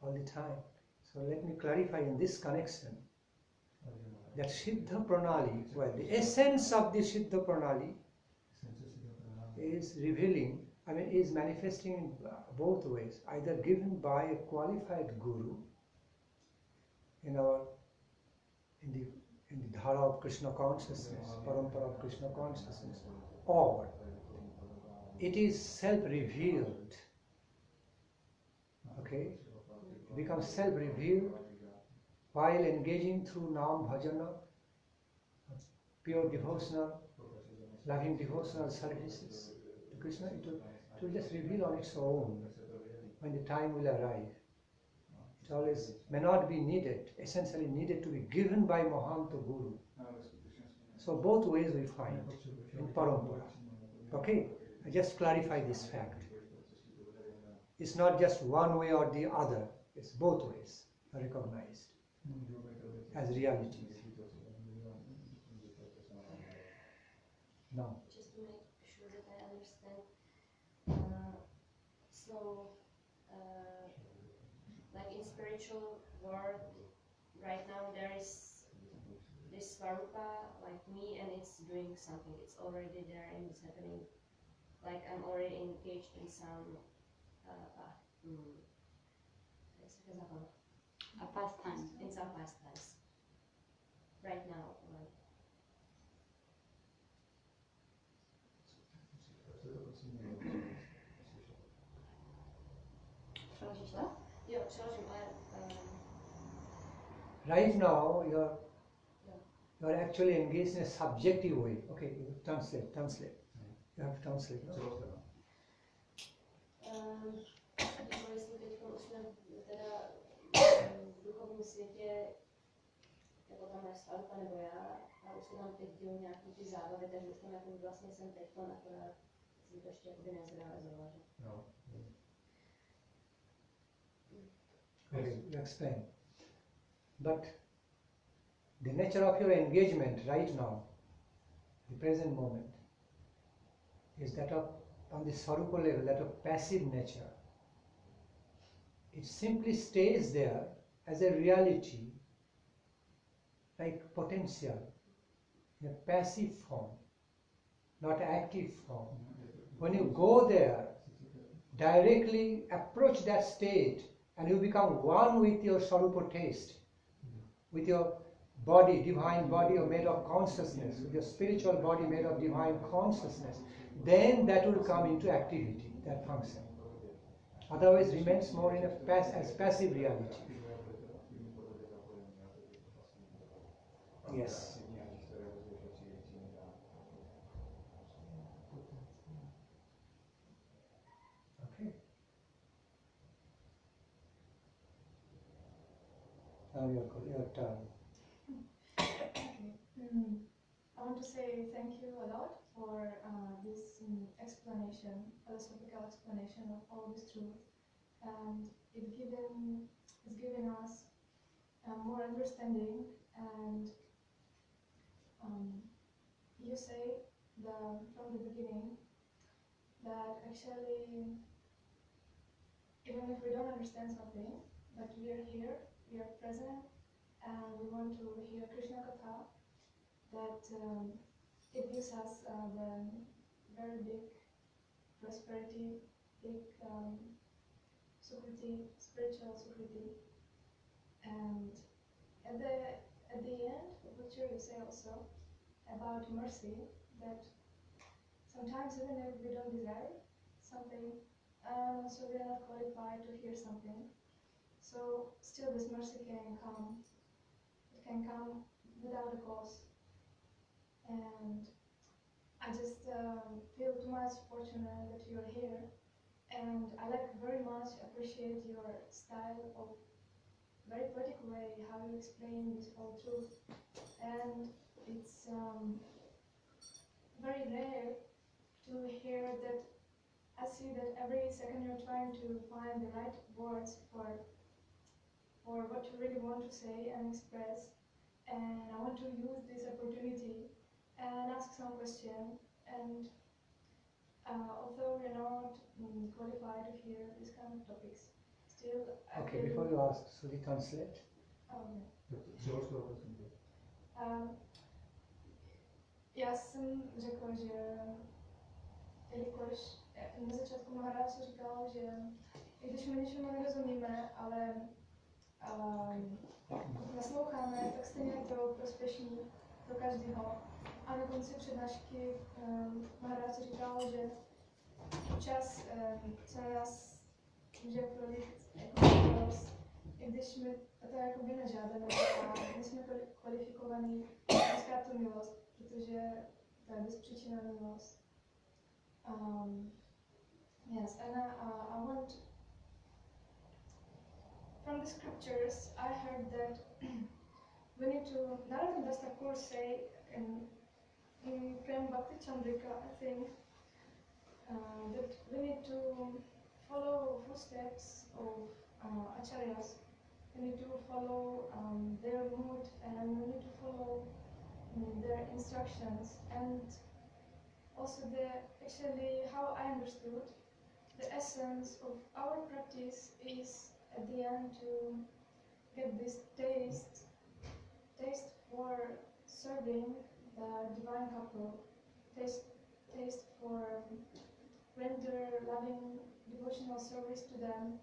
all the time. So let me clarify in this connection that Siddha Pranali, well, the essence of the Siddha Pranali is revealing, is manifesting in both ways, either given by a qualified Guru in the dhara of Krishna consciousness, parampara of Krishna consciousness, or it is self-revealed. Okay? It becomes self-revealed while engaging through Nam Bhajana, pure devotional, loving devotional services to Krishna. It will just reveal on its own when the time will arrive. It always may not be needed, essentially needed to be given by Mahanta Guru. So both ways we find in Parampara. Okay? I just clarify this fact. It's not just one way or the other, it's both ways are recognized as realities. Now, Just to make sure that I understand. Like in spiritual world, right now there is this Swarupa, like me, and it's doing something. It's already there and it's happening. Like I'm already engaged in some A pastime. in some pastimes. Right now, like. Přeložíš to? Jo, přeložím, ale right now you're actually engaged in a subjective way. Okay, you translate. You have to translate. No? Jako jestli teď už jsme teda v duchovním světě, jako tam je Swarupa nebo já, a už se nám teď dějí nějaký ty zábavy, takže už tam jako vlastně jsem teď, akorát jsem to ještě jakoby nezrealizovala. No. Okay, you explain. But the nature of your engagement right now, the present moment, is that of, on the Swarupa level, that of passive nature. It simply stays there as a reality, like potential, in a passive form, not active form. When you go there, directly approach that state, and you become one with your Swarupa taste, with your body, divine body made of consciousness, with your spiritual body made of divine consciousness, then that will come into activity, that function. Otherwise remains more in as passive reality. Yes. Okay. Now your turn. I want to say thank you a lot for this explanation, philosophical explanation of all this truth. and it's given us more understanding. And you say from the beginning that actually even if we don't understand something, but we are here, we are present, and we want to hear Krishna Katha, that it gives us the very big prosperity, big sukriti, spiritual sukriti. And at the end, what you say also about mercy, that sometimes even if we don't desire something, so we are not qualified to hear something, so still this mercy can come. It can come without a cause. And I just feel too much fortunate that you're here, and I very much appreciate your style of very poetic way how you explain this whole truth. And it's very rare to hear that. I see that every second you're trying to find the right words for what you really want to say and express. And I want to use this opportunity and ask some question. And although we're not qualified to hear these kind of topics, still I Okay, feel... before you ask, should we translate? Já jsem řekla, že jelikož na začátku Maharaj se říkal, že i když my něčemu nerozumíme, ale nasloucháme, tak stejně je to prospěšný pro každého. A na konci přednášky Maharaj se říkal, že čas, co nás může prolít jako milost, i když my to jako by nežádáme, a my jsme kvalifikovaní získat tu milost, protože to je bezpříčinná milost. Yes, and I want, from the scriptures, I heard that we need to, Narada Das Thakur say in Prem Bhakti Chandrika, I think, that we need to follow footsteps of acharyas. We need to follow their mood, and we need to follow their instructions. And also actually how I understood, the essence of our practice is at the end to get this taste for serving the divine couple, taste for render loving devotional service to them,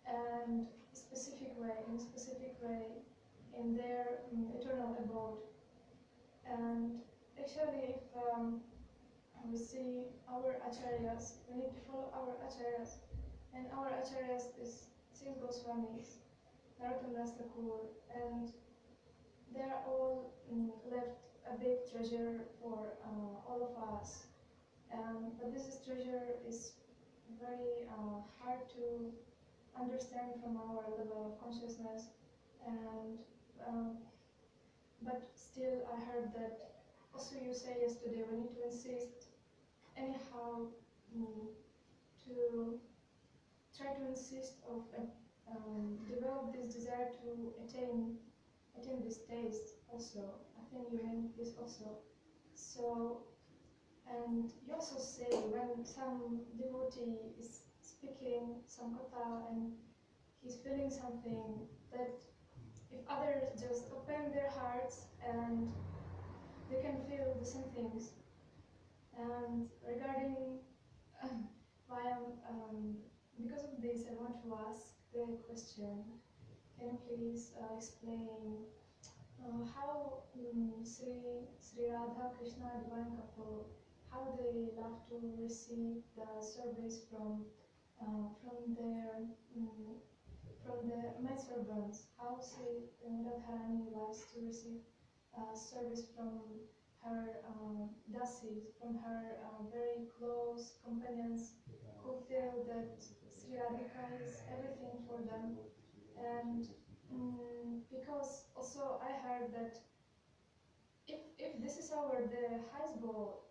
and in a specific way, in their eternal abode. And actually, if we see our acharyas, we need to follow our acharyas, and our acharyas is 6 Goswamis, Narottam Das Thakur, and they are all left a big treasure for all of us. But this treasure is very hard to understand from our level of consciousness, and but still I heard that also you say yesterday we need to insist anyhow to try to insist of develop this desire to attain this taste also. I think you meant this also. So, and you also say when some devotee is speaking some katha and he's feeling something, that if others just open their hearts and they can feel the same things. And regarding why because of this, I want to ask the question. Can you please explain how Sri Radha Krishna divine couple, how they love to receive the service from their maidservants? How Sri Radharani loves to receive service from her dasis, from her very close companions, who feel that Sri Radhika is everything for them. And because also I heard that if this is the highest goal,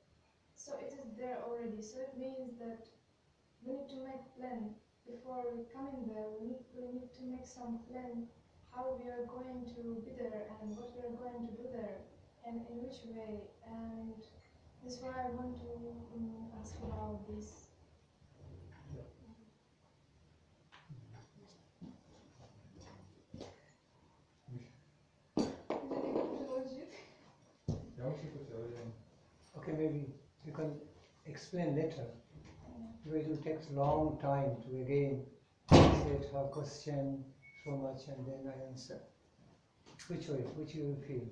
so it is there already. So it means that we need to make plan. before we come in there, we need to make some plan how we are going to be there and what we are going to do there and in which way. And that's why I want to ask about this. Okay, maybe you can explain later. It will take a long time to again set her question so much and then I answer. Which way? Which you will feel?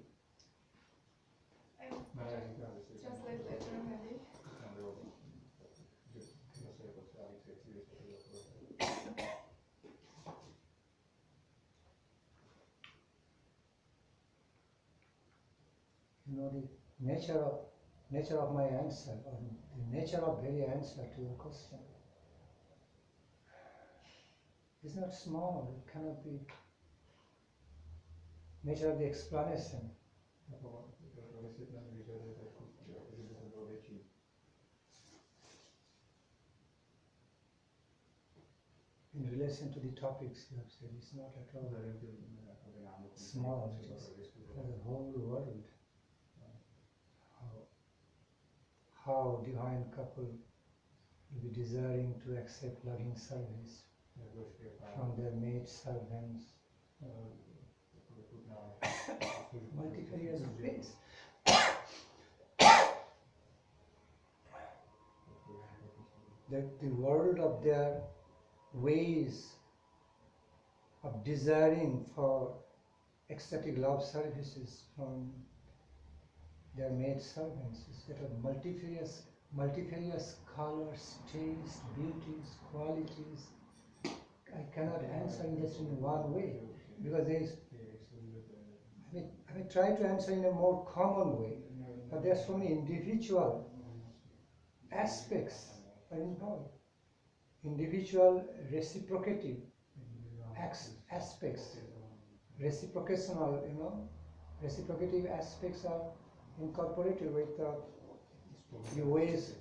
Translate later, maybe. You know the nature of my answer, or the nature of very answer to your question is not small. It cannot be. Nature of the explanation. In relation to the topics you have said, it's not at all small. It is for the whole world. How divine couple will be desiring to accept loving service from their maid servants, multifarious ways. The world of their ways of desiring for ecstatic love services from their maid servants is that of multifarious colors, tastes, beauties, qualities. I cannot answer in just in one way because there is. I may try to answer in a more common way, but there are so many individual aspects involved, individual reciprocative aspects, reciprocational, reciprocative aspects are incorporated with the ways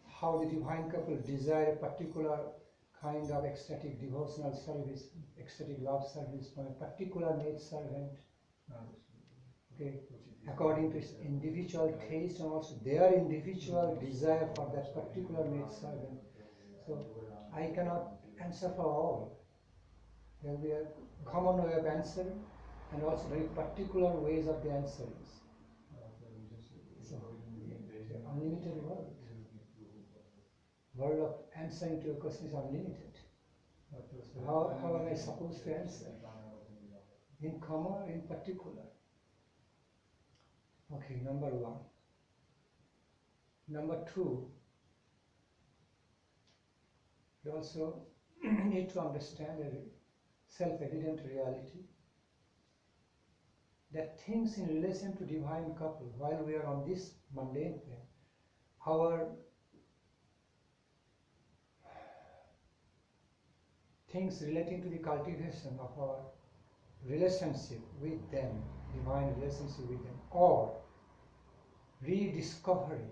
how the divine couple desire a particular kind of ecstatic devotional service, ecstatic love service from a particular maid servant. Okay, according to its individual taste and also their individual desire for that particular maid servant. So I cannot answer for all. There will be a common way of answering and also very particular ways of the answerings. So, it's an unlimited world. World of answering to a question is unlimited. So how am I supposed to answer? In common or in particular? Okay, number one. Number two, we also need to understand a self-evident reality that things in relation to divine couple, while we are on this mundane plane, our things relating to the cultivation of our relationship with them, divine relationship with them, or rediscovering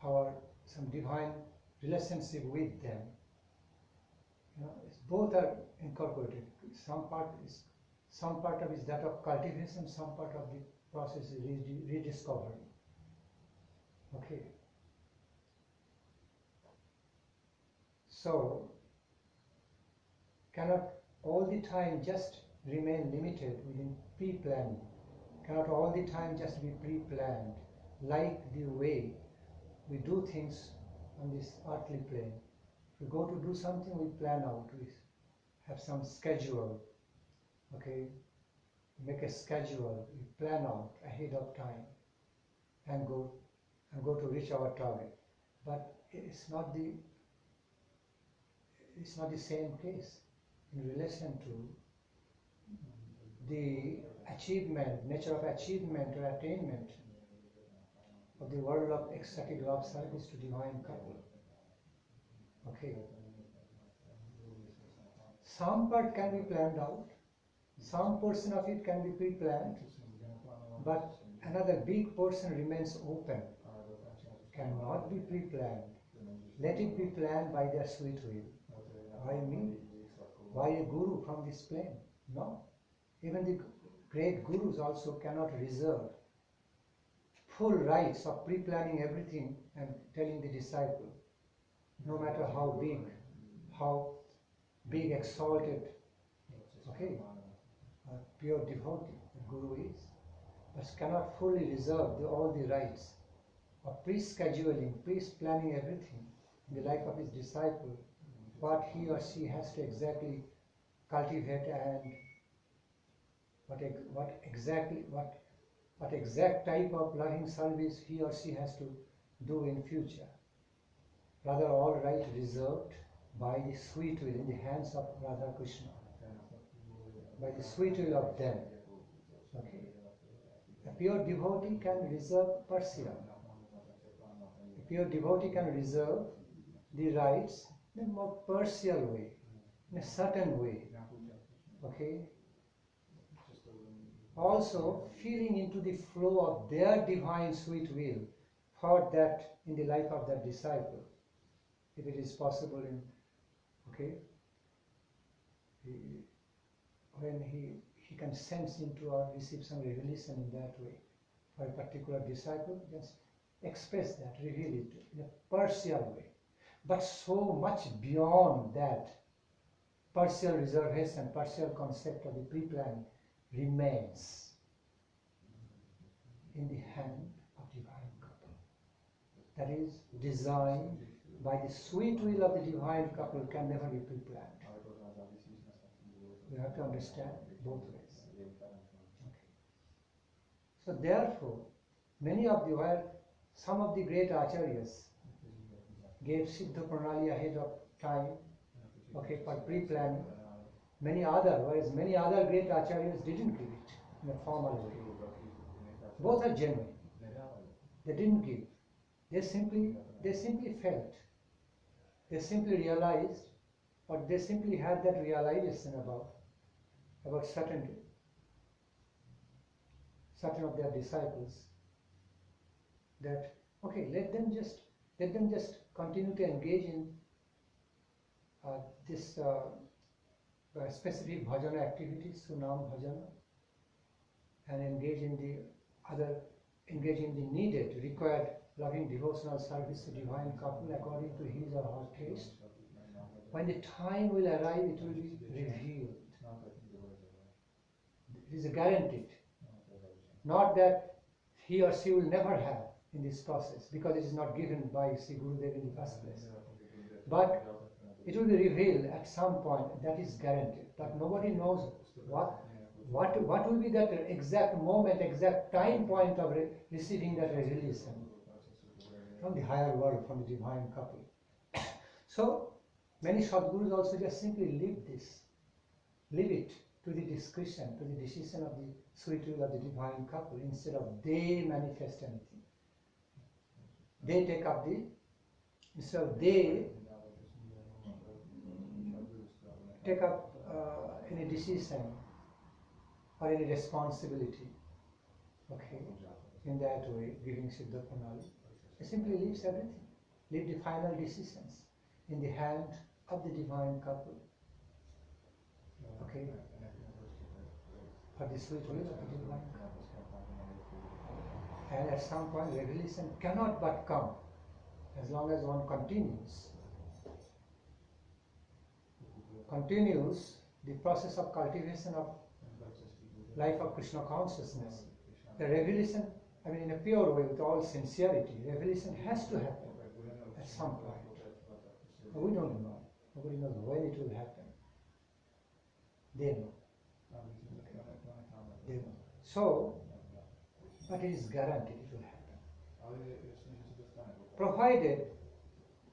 our some divine relationship with them. Both are incorporated. Some part of it is that of cultivation, some part of the process is rediscovery. Okay. So, cannot all the time just remain limited within pre-planning. Cannot all the time just be pre-planned, like the way we do things on this earthly plane. If we go to do something, we plan out, we have some schedule, okay? We make a schedule, we plan out ahead of time and go to reach our target. But it's not the same case in relation to the achievement, nature of achievement or attainment of the world of ecstatic love service to divine couple. Okay. Some part can be planned out, some portion of it can be pre-planned, but another big portion remains open, cannot be pre-planned. let it be planned by their sweet will. Why me? Why a guru from this plane? No. Even the great gurus also cannot reserve full rights of pre-planning everything and telling the disciple, no matter how big, exalted, okay, pure devotee the guru is, but cannot fully reserve all the rights of pre-scheduling, pre-planning everything in the life of his disciple, what he or she has to exactly cultivate and what exact type of loving service he or she has to do in future. Rather, all right reserved by the sweet will in the hands of Radha Krishna, by the sweet will of them. Okay. A pure devotee can reserve partial. A pure devotee can reserve the rights in a more partial way, in a certain way. Okay. Also, feeling into the flow of their divine sweet will for that in the life of that disciple, if it is possible in, okay, when he can sense into or receive some revelation in that way for a particular disciple, just express that, reveal it in a partial way. But so much beyond that, partial reservation, partial concept of the pre-planning remains in the hand of divine couple. That is designed by the sweet will of the divine couple, can never be pre-planned. We have to understand both ways. Okay. So therefore, some of the great acharyas gave Siddha Pranali ahead of time, okay, for pre-planning. Whereas many other great acharyas didn't give it in a formal way. Both are genuine. They didn't give. They simply felt. They simply realized, or they simply had that realization about certain of their disciples, that okay, let them just continue to engage in this specific bhajana activities, sunam bhajana, and engage in the needed, required loving devotional service to divine couple according to his or her taste. When the time will arrive, it will be revealed. It is guaranteed. Not that he or she will never have in this process, because it is not given by Sri Gurudev in the first place. But it will be revealed at some point, that is guaranteed. But nobody knows what will be that exact moment, exact time point of receiving that revelation from the higher world, from the divine couple. So many Sadgurus also just simply leave it to the discretion, to the decision of the sweet will of the divine couple, instead of they manifest anything. They take up instead of they take up any decision or any responsibility, okay, in that way, giving Siddha Pranali. It simply leaves everything, leave the final decisions in the hand of the divine couple, okay, for the sweet will of the divine couple. And at some point, revelation cannot but come, as long as one continues the process of cultivation of life of Krishna consciousness. The revelation, in a pure way, with all sincerity, revelation has to happen at some point. We don't know. Nobody knows when it will happen. They know. They know. So, but it is guaranteed it will happen. Provided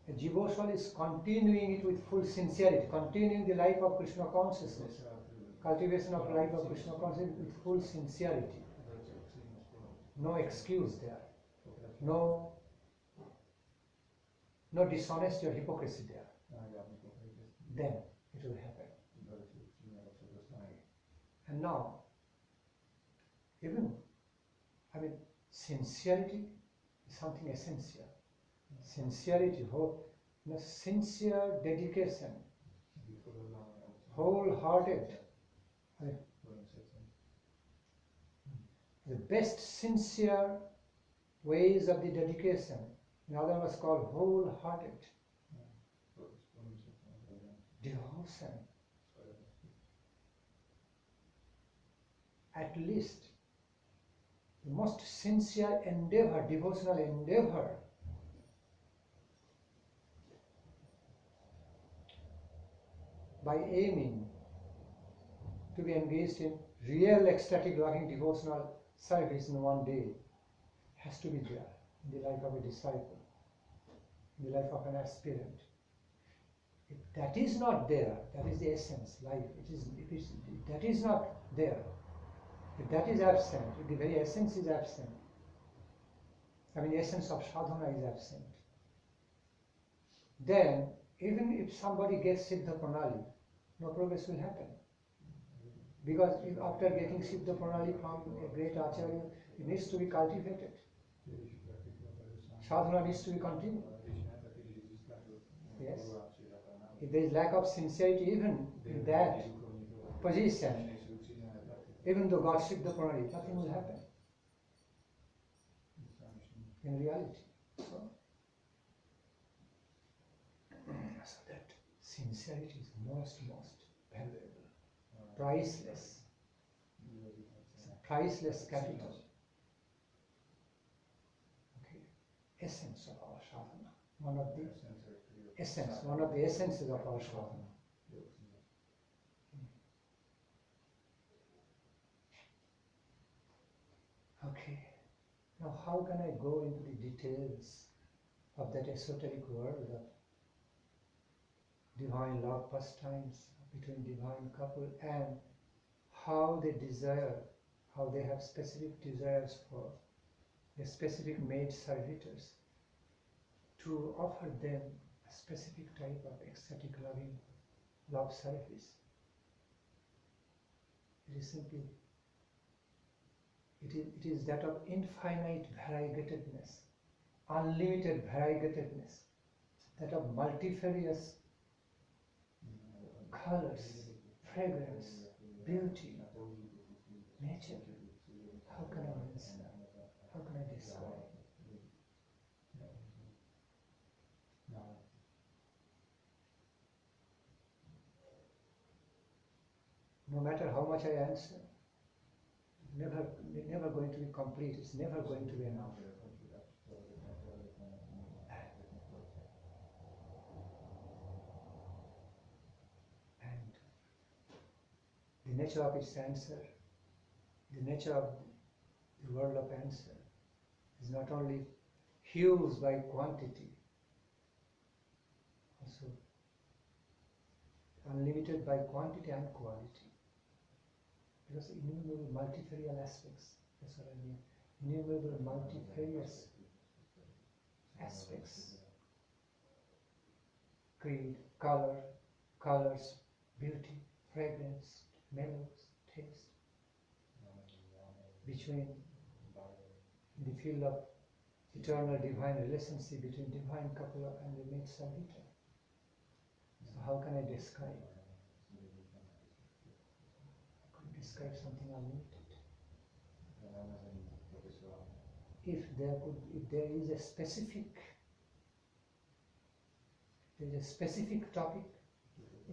a jiva soul is continuing it with full sincerity, continuing the life of Krishna consciousness, cultivation of life of Krishna consciousness with full sincerity. No excuse there. No dishonesty or hypocrisy there. Then it will happen. And now, sincerity is something essential. Sincerity, sincere dedication, wholehearted. The best sincere ways of the dedication, in other words called wholehearted devotion. At least the most sincere endeavor, devotional endeavor, by aiming to be engaged in real ecstatic loving devotional service in one day, has to be there in the life of a disciple, in the life of an aspirant. If that is not there, that is the essence, life. That is not there, if that is absent, if the very essence is absent, I mean the essence of sadhana is absent, then even if somebody gets Siddha Pranali, no progress will happen. Because if after getting Siddha Pranali from a great Acharya, it needs to be cultivated. Sadhana needs to be continued. Yes. If there is lack of sincerity even in that position, even though God Siddha Pranali, nothing will happen in reality. So that sincerity is most valuable, priceless. It's a priceless capital. Okay. Essence of our sadhana. One of the essences of our sadhana. Okay. Now how can I go into the details of that esoteric world of divine love pastimes between divine couple, and how they desire, how they have specific desires for the specific maid servitors, to offer them a specific type of ecstatic loving love service. It is simply, it is that of infinite variegatedness, unlimited variegatedness, that of multifarious colors, fragrance, beauty, nature. How can I answer? How can I describe? No matter how much I answer, never going to be complete. It's never going to be enough. And the nature of its answer, the nature of the world of answer, is not only hues by quantity, also unlimited by quantity and quality. Because innumerable multifarious aspects, that's what I mean. Innumerable multifarious aspects. Creed, colors, beauty, fragrance, mellows, taste. Between the field of eternal divine relationship between divine couple and the maid servitor. So how can I describe? Describe something unlimited. If there is a specific topic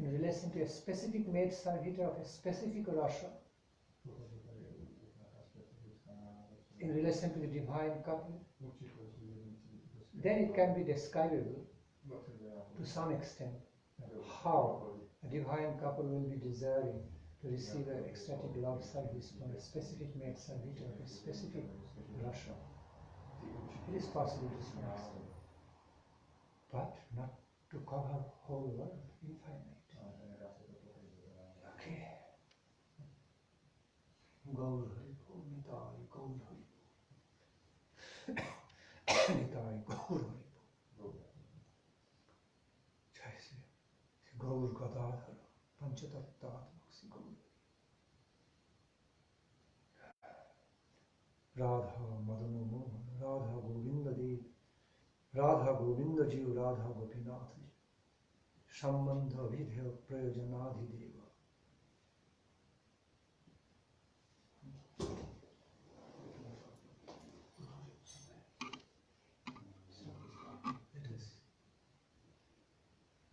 in relation to a specific maid servitor of a specific rasa, in relation to the divine couple, then it can be describable to some extent how a divine couple will be desiring to receive an ecstatic love service from a specific maid servitor of a specific rasa. It is possible to some extent, but not to cover whole world, infinite. Okay. Gaur Haribol, Nitai Gaur Haribol. Nitai Gaur Haribol. Jai Sri Gaur Gadadhara, Panchatattvatmak Sri Gaur. Radha Madana Mohan, Radha Govinda Dev, Radha Govinda Jiv Radha Gopinath Ji. Sambandha Vidya Prayojanadhi Deva.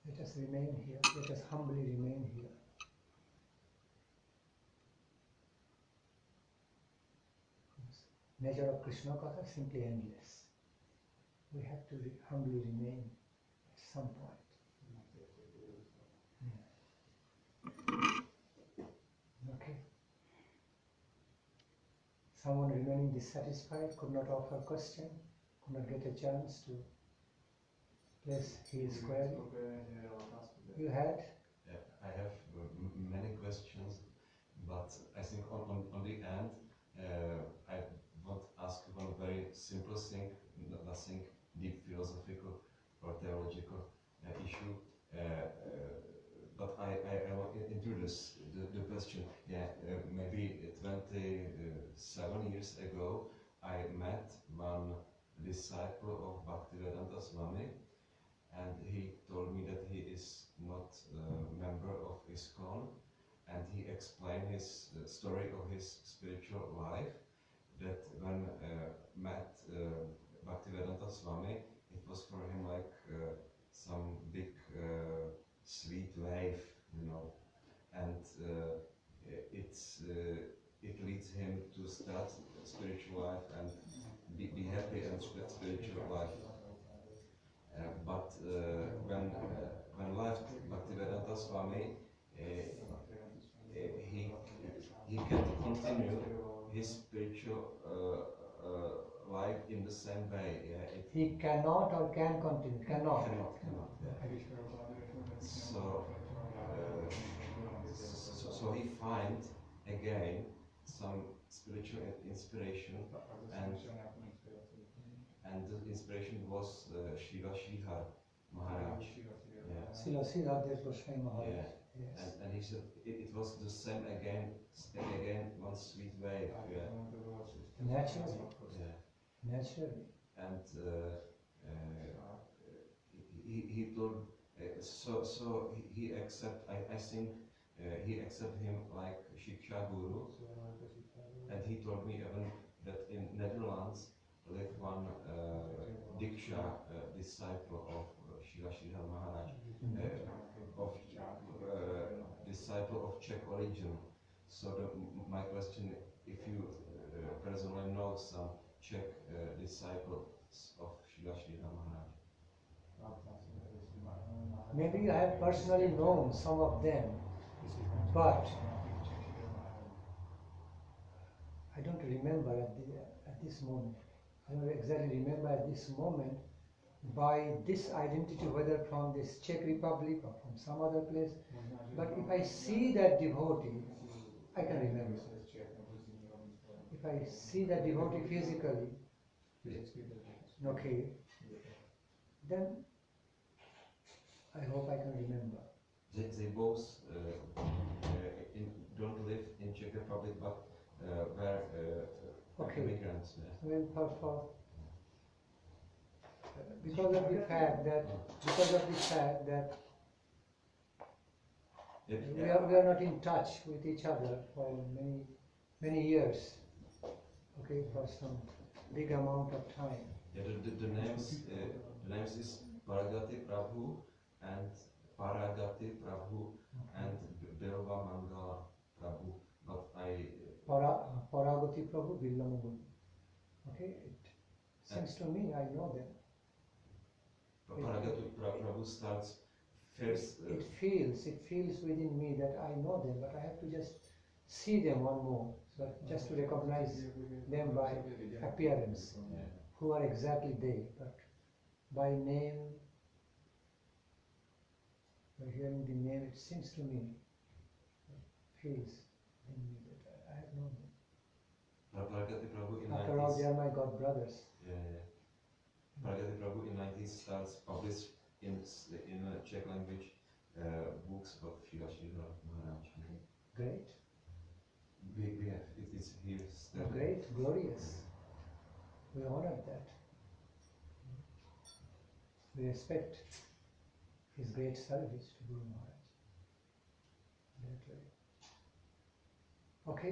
Let us remain here. Let us humbly remain here. Nature of Krishna Katha is simply endless. We have to humbly remain at some point. Yeah. Okay. Someone remaining dissatisfied, could not offer question, could not get a chance to place his query. You had? Yeah, I have many questions, but I think on the end, I want to ask one very simple thing, nothing deep philosophical or theological issue. But I want to introduce the question. Yeah, maybe 27 years ago, I met one disciple of Bhakti Nandan Swami, and he told me that he is not a member of ISKCON, and he explained his story of his spiritual life, that when met Bhakti Swami, it was for him like some big sweet wave, you know, and it leads him to start spiritual life and be happy and spiritual life. But when left Bhaktivedanta Swami, he can't continue his spiritual life in the same way. Yeah, he cannot or can continue? Cannot. Cannot. Yeah. So he find again some spiritual inspiration, and the inspiration was Srila Sridhar Maharaj. Srila Sridhar Goswami Maharaj. Yeah. Yes. And he said it was the same again, one sweet wave. Yeah. Naturally. Yeah. Naturally. And he told so he accept. I think he accept him like Shiksha Guru, and he told me even that in Netherlands lived one Diksha disciple of Srila Sridhar Maharaj, disciple of Czech origin. So my question, if you personally know some Czech disciples of Srila Sridhar Maharaj. Maybe I have personally known some of them, but I don't remember at this moment. I don't exactly remember at this moment by this identity, whether from this Czech Republic or from some other place. But if I see that devotee, I can remember. If I see that devotee physically, okay, then I hope I can remember. They both don't live in Czech Republic, but were immigrants. Yeah. Well, because of the fact that we are not in touch with each other for many years. Okay, for some big amount of time. Yeah, the names is Paragati Prabhu and Paragati Prabhu and Bilva Mangala Prabhu. But Paragati Prabhu, Bilva Mangala. Okay, it seems to me I know them. Paragati Prabhu starts first. It feels within me that I know them, but I have to just see them one more, so just to recognize them by appearance, who are exactly they, but by name, by hearing the name, it seems to me, feels in me that I have known them. After all, they are my God brothers. Yeah. Paragati Prabhu in 19 starts published in Czech language books of Srila Sridhar Maharaj. Great. We have, it is here still. Great, glorious. We honored that. we respect his great service to Guru Maharaj. That way. Okay,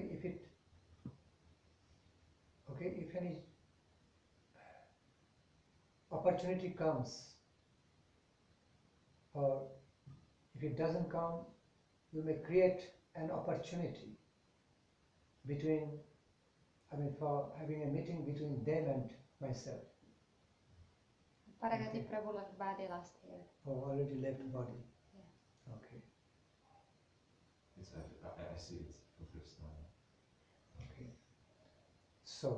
if any opportunity comes, or if it doesn't come, you may create an opportunity for having a meeting between them and myself. Paragati Prabhu left body last year. Oh, already left body. Yeah. Okay. Yes, I see it for the first time. Okay. So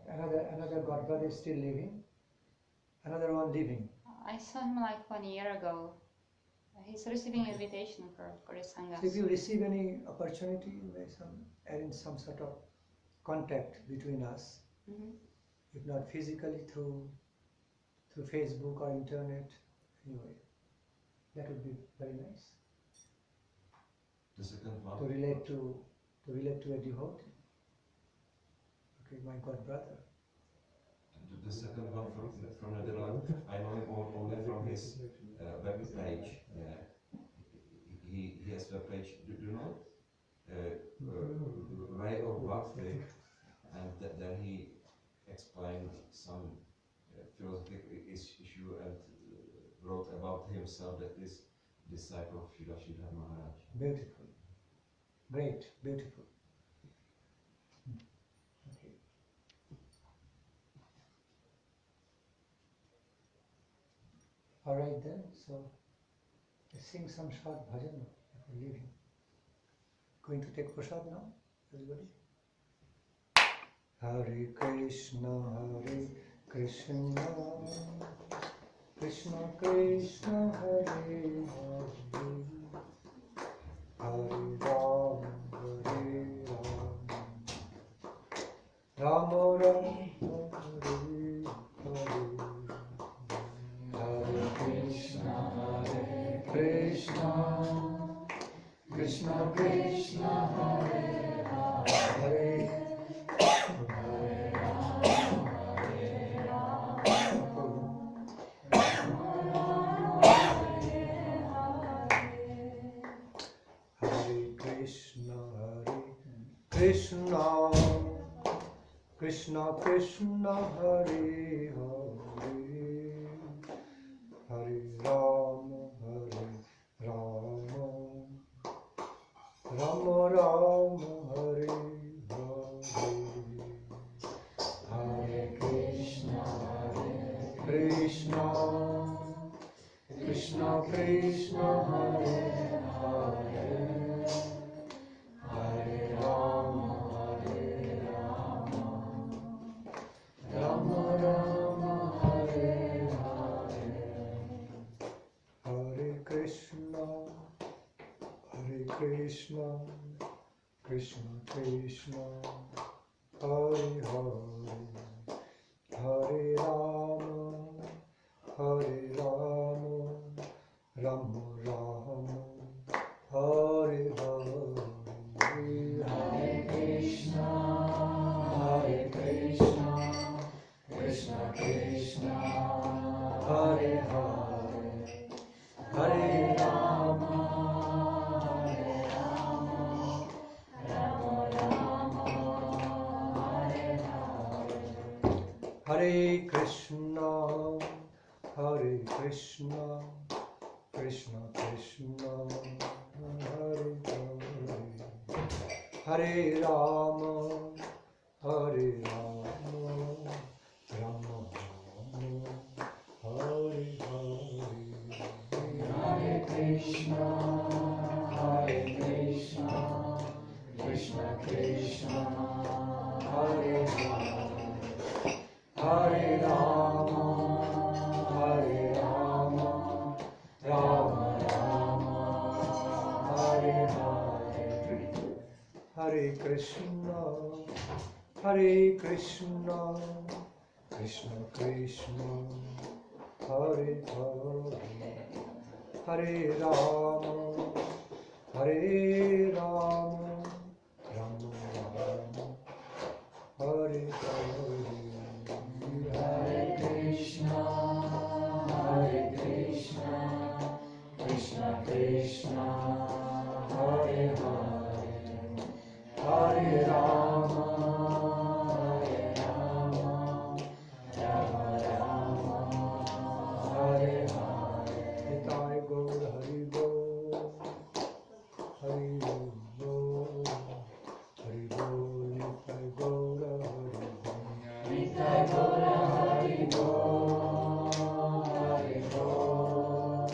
another God is still living. Another one living. I saw him like 1 year ago. He's receiving invitation for his sanghas. So if you receive any opportunity, you may arrange some sort of contact between us. Mm-hmm. If not physically, through Facebook or internet. Anyway, that would be very nice. The second one. To relate to a devotee. Okay, my God brother. The second one from Netherlands, I know him only from his web page. He has web page. Do you know it? Way of Bhakti, and there he explained some philosophical issue and wrote about himself that is disciple of Sridhar Maharaj. Beautiful. Great, beautiful. Okay. All right then, so let's sing some short bhajan before leaving. Going to take prasad now, everybody? Hare Krishna, Krishna Krishna, Hare Hare, Hare Ram, Ram Ram, Hare Hare. Hare Krishna, Krishna Krishna, Hare Hare, Hare Ram, Hare Krishna, Krishna Krishna Krishna, Hare Hare, Hare Ram, Ram Ram, Hare Hare. Hare Krishna, Krishna Krishna, Hare Hare, Hare Ram, Ram Ram, Hare Hare. Hare Krishna, Krishna Krishna, Hare Hare, Hare Ram, Ram Ram, Hare Hare. Hare Krishna, Krishna Krishna, Hare Hare, Hare Ram, Hare Krishna, Krishna Krishna, Hare Hare, Hare Ram, Ram Ram, Hare Hare. Hare Krishna, Krishna Krishna, Hare Hare, Hare Ram, Ram Ram, Hare Hare. Hare Krishna, Krishna Krishna, Hare Hare, Hare Ram, Ram Ram, Hare Hare. Hare Krishna, Nitai Gaura Hari Bol, Hari Bol,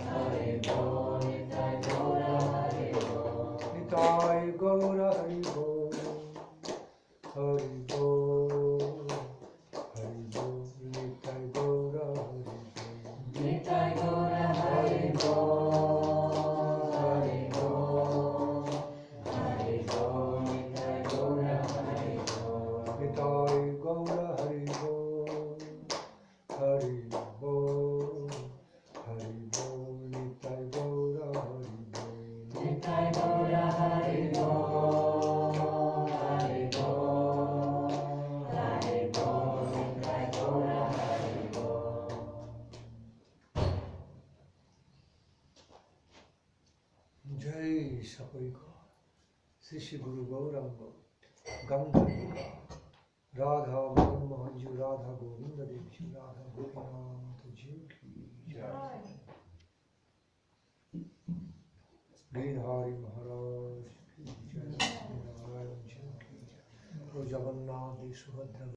Hari Bol, Nitai Gaura Hari Bol, Nitai Gaura Hari Bol, Hari Bol, Hari Bol, Nitai Gaura Hari Bol, Nitai Gaura Hari Bol, Hari Bol, Hari Bol, Nitai Gaura Hari Bol, Nitai Gaura Hari Bol, Hari Bol, Hari Bol, Nitai Gaura Hari Bol, Nitai Gaura Hari Bol, Hari Bol, Hari Bol, Nitai Gaura Hari Bol. Jai Saparika, Sri Sri Guru Gauranga, Ganga, Radha Madan Mohanji, Radha Govinda Devji, Radha Gopinath Ji ki Jai. Giridhari Maharaj ki Jai, Narayan Ji ki Jai. Jagannath Subhadra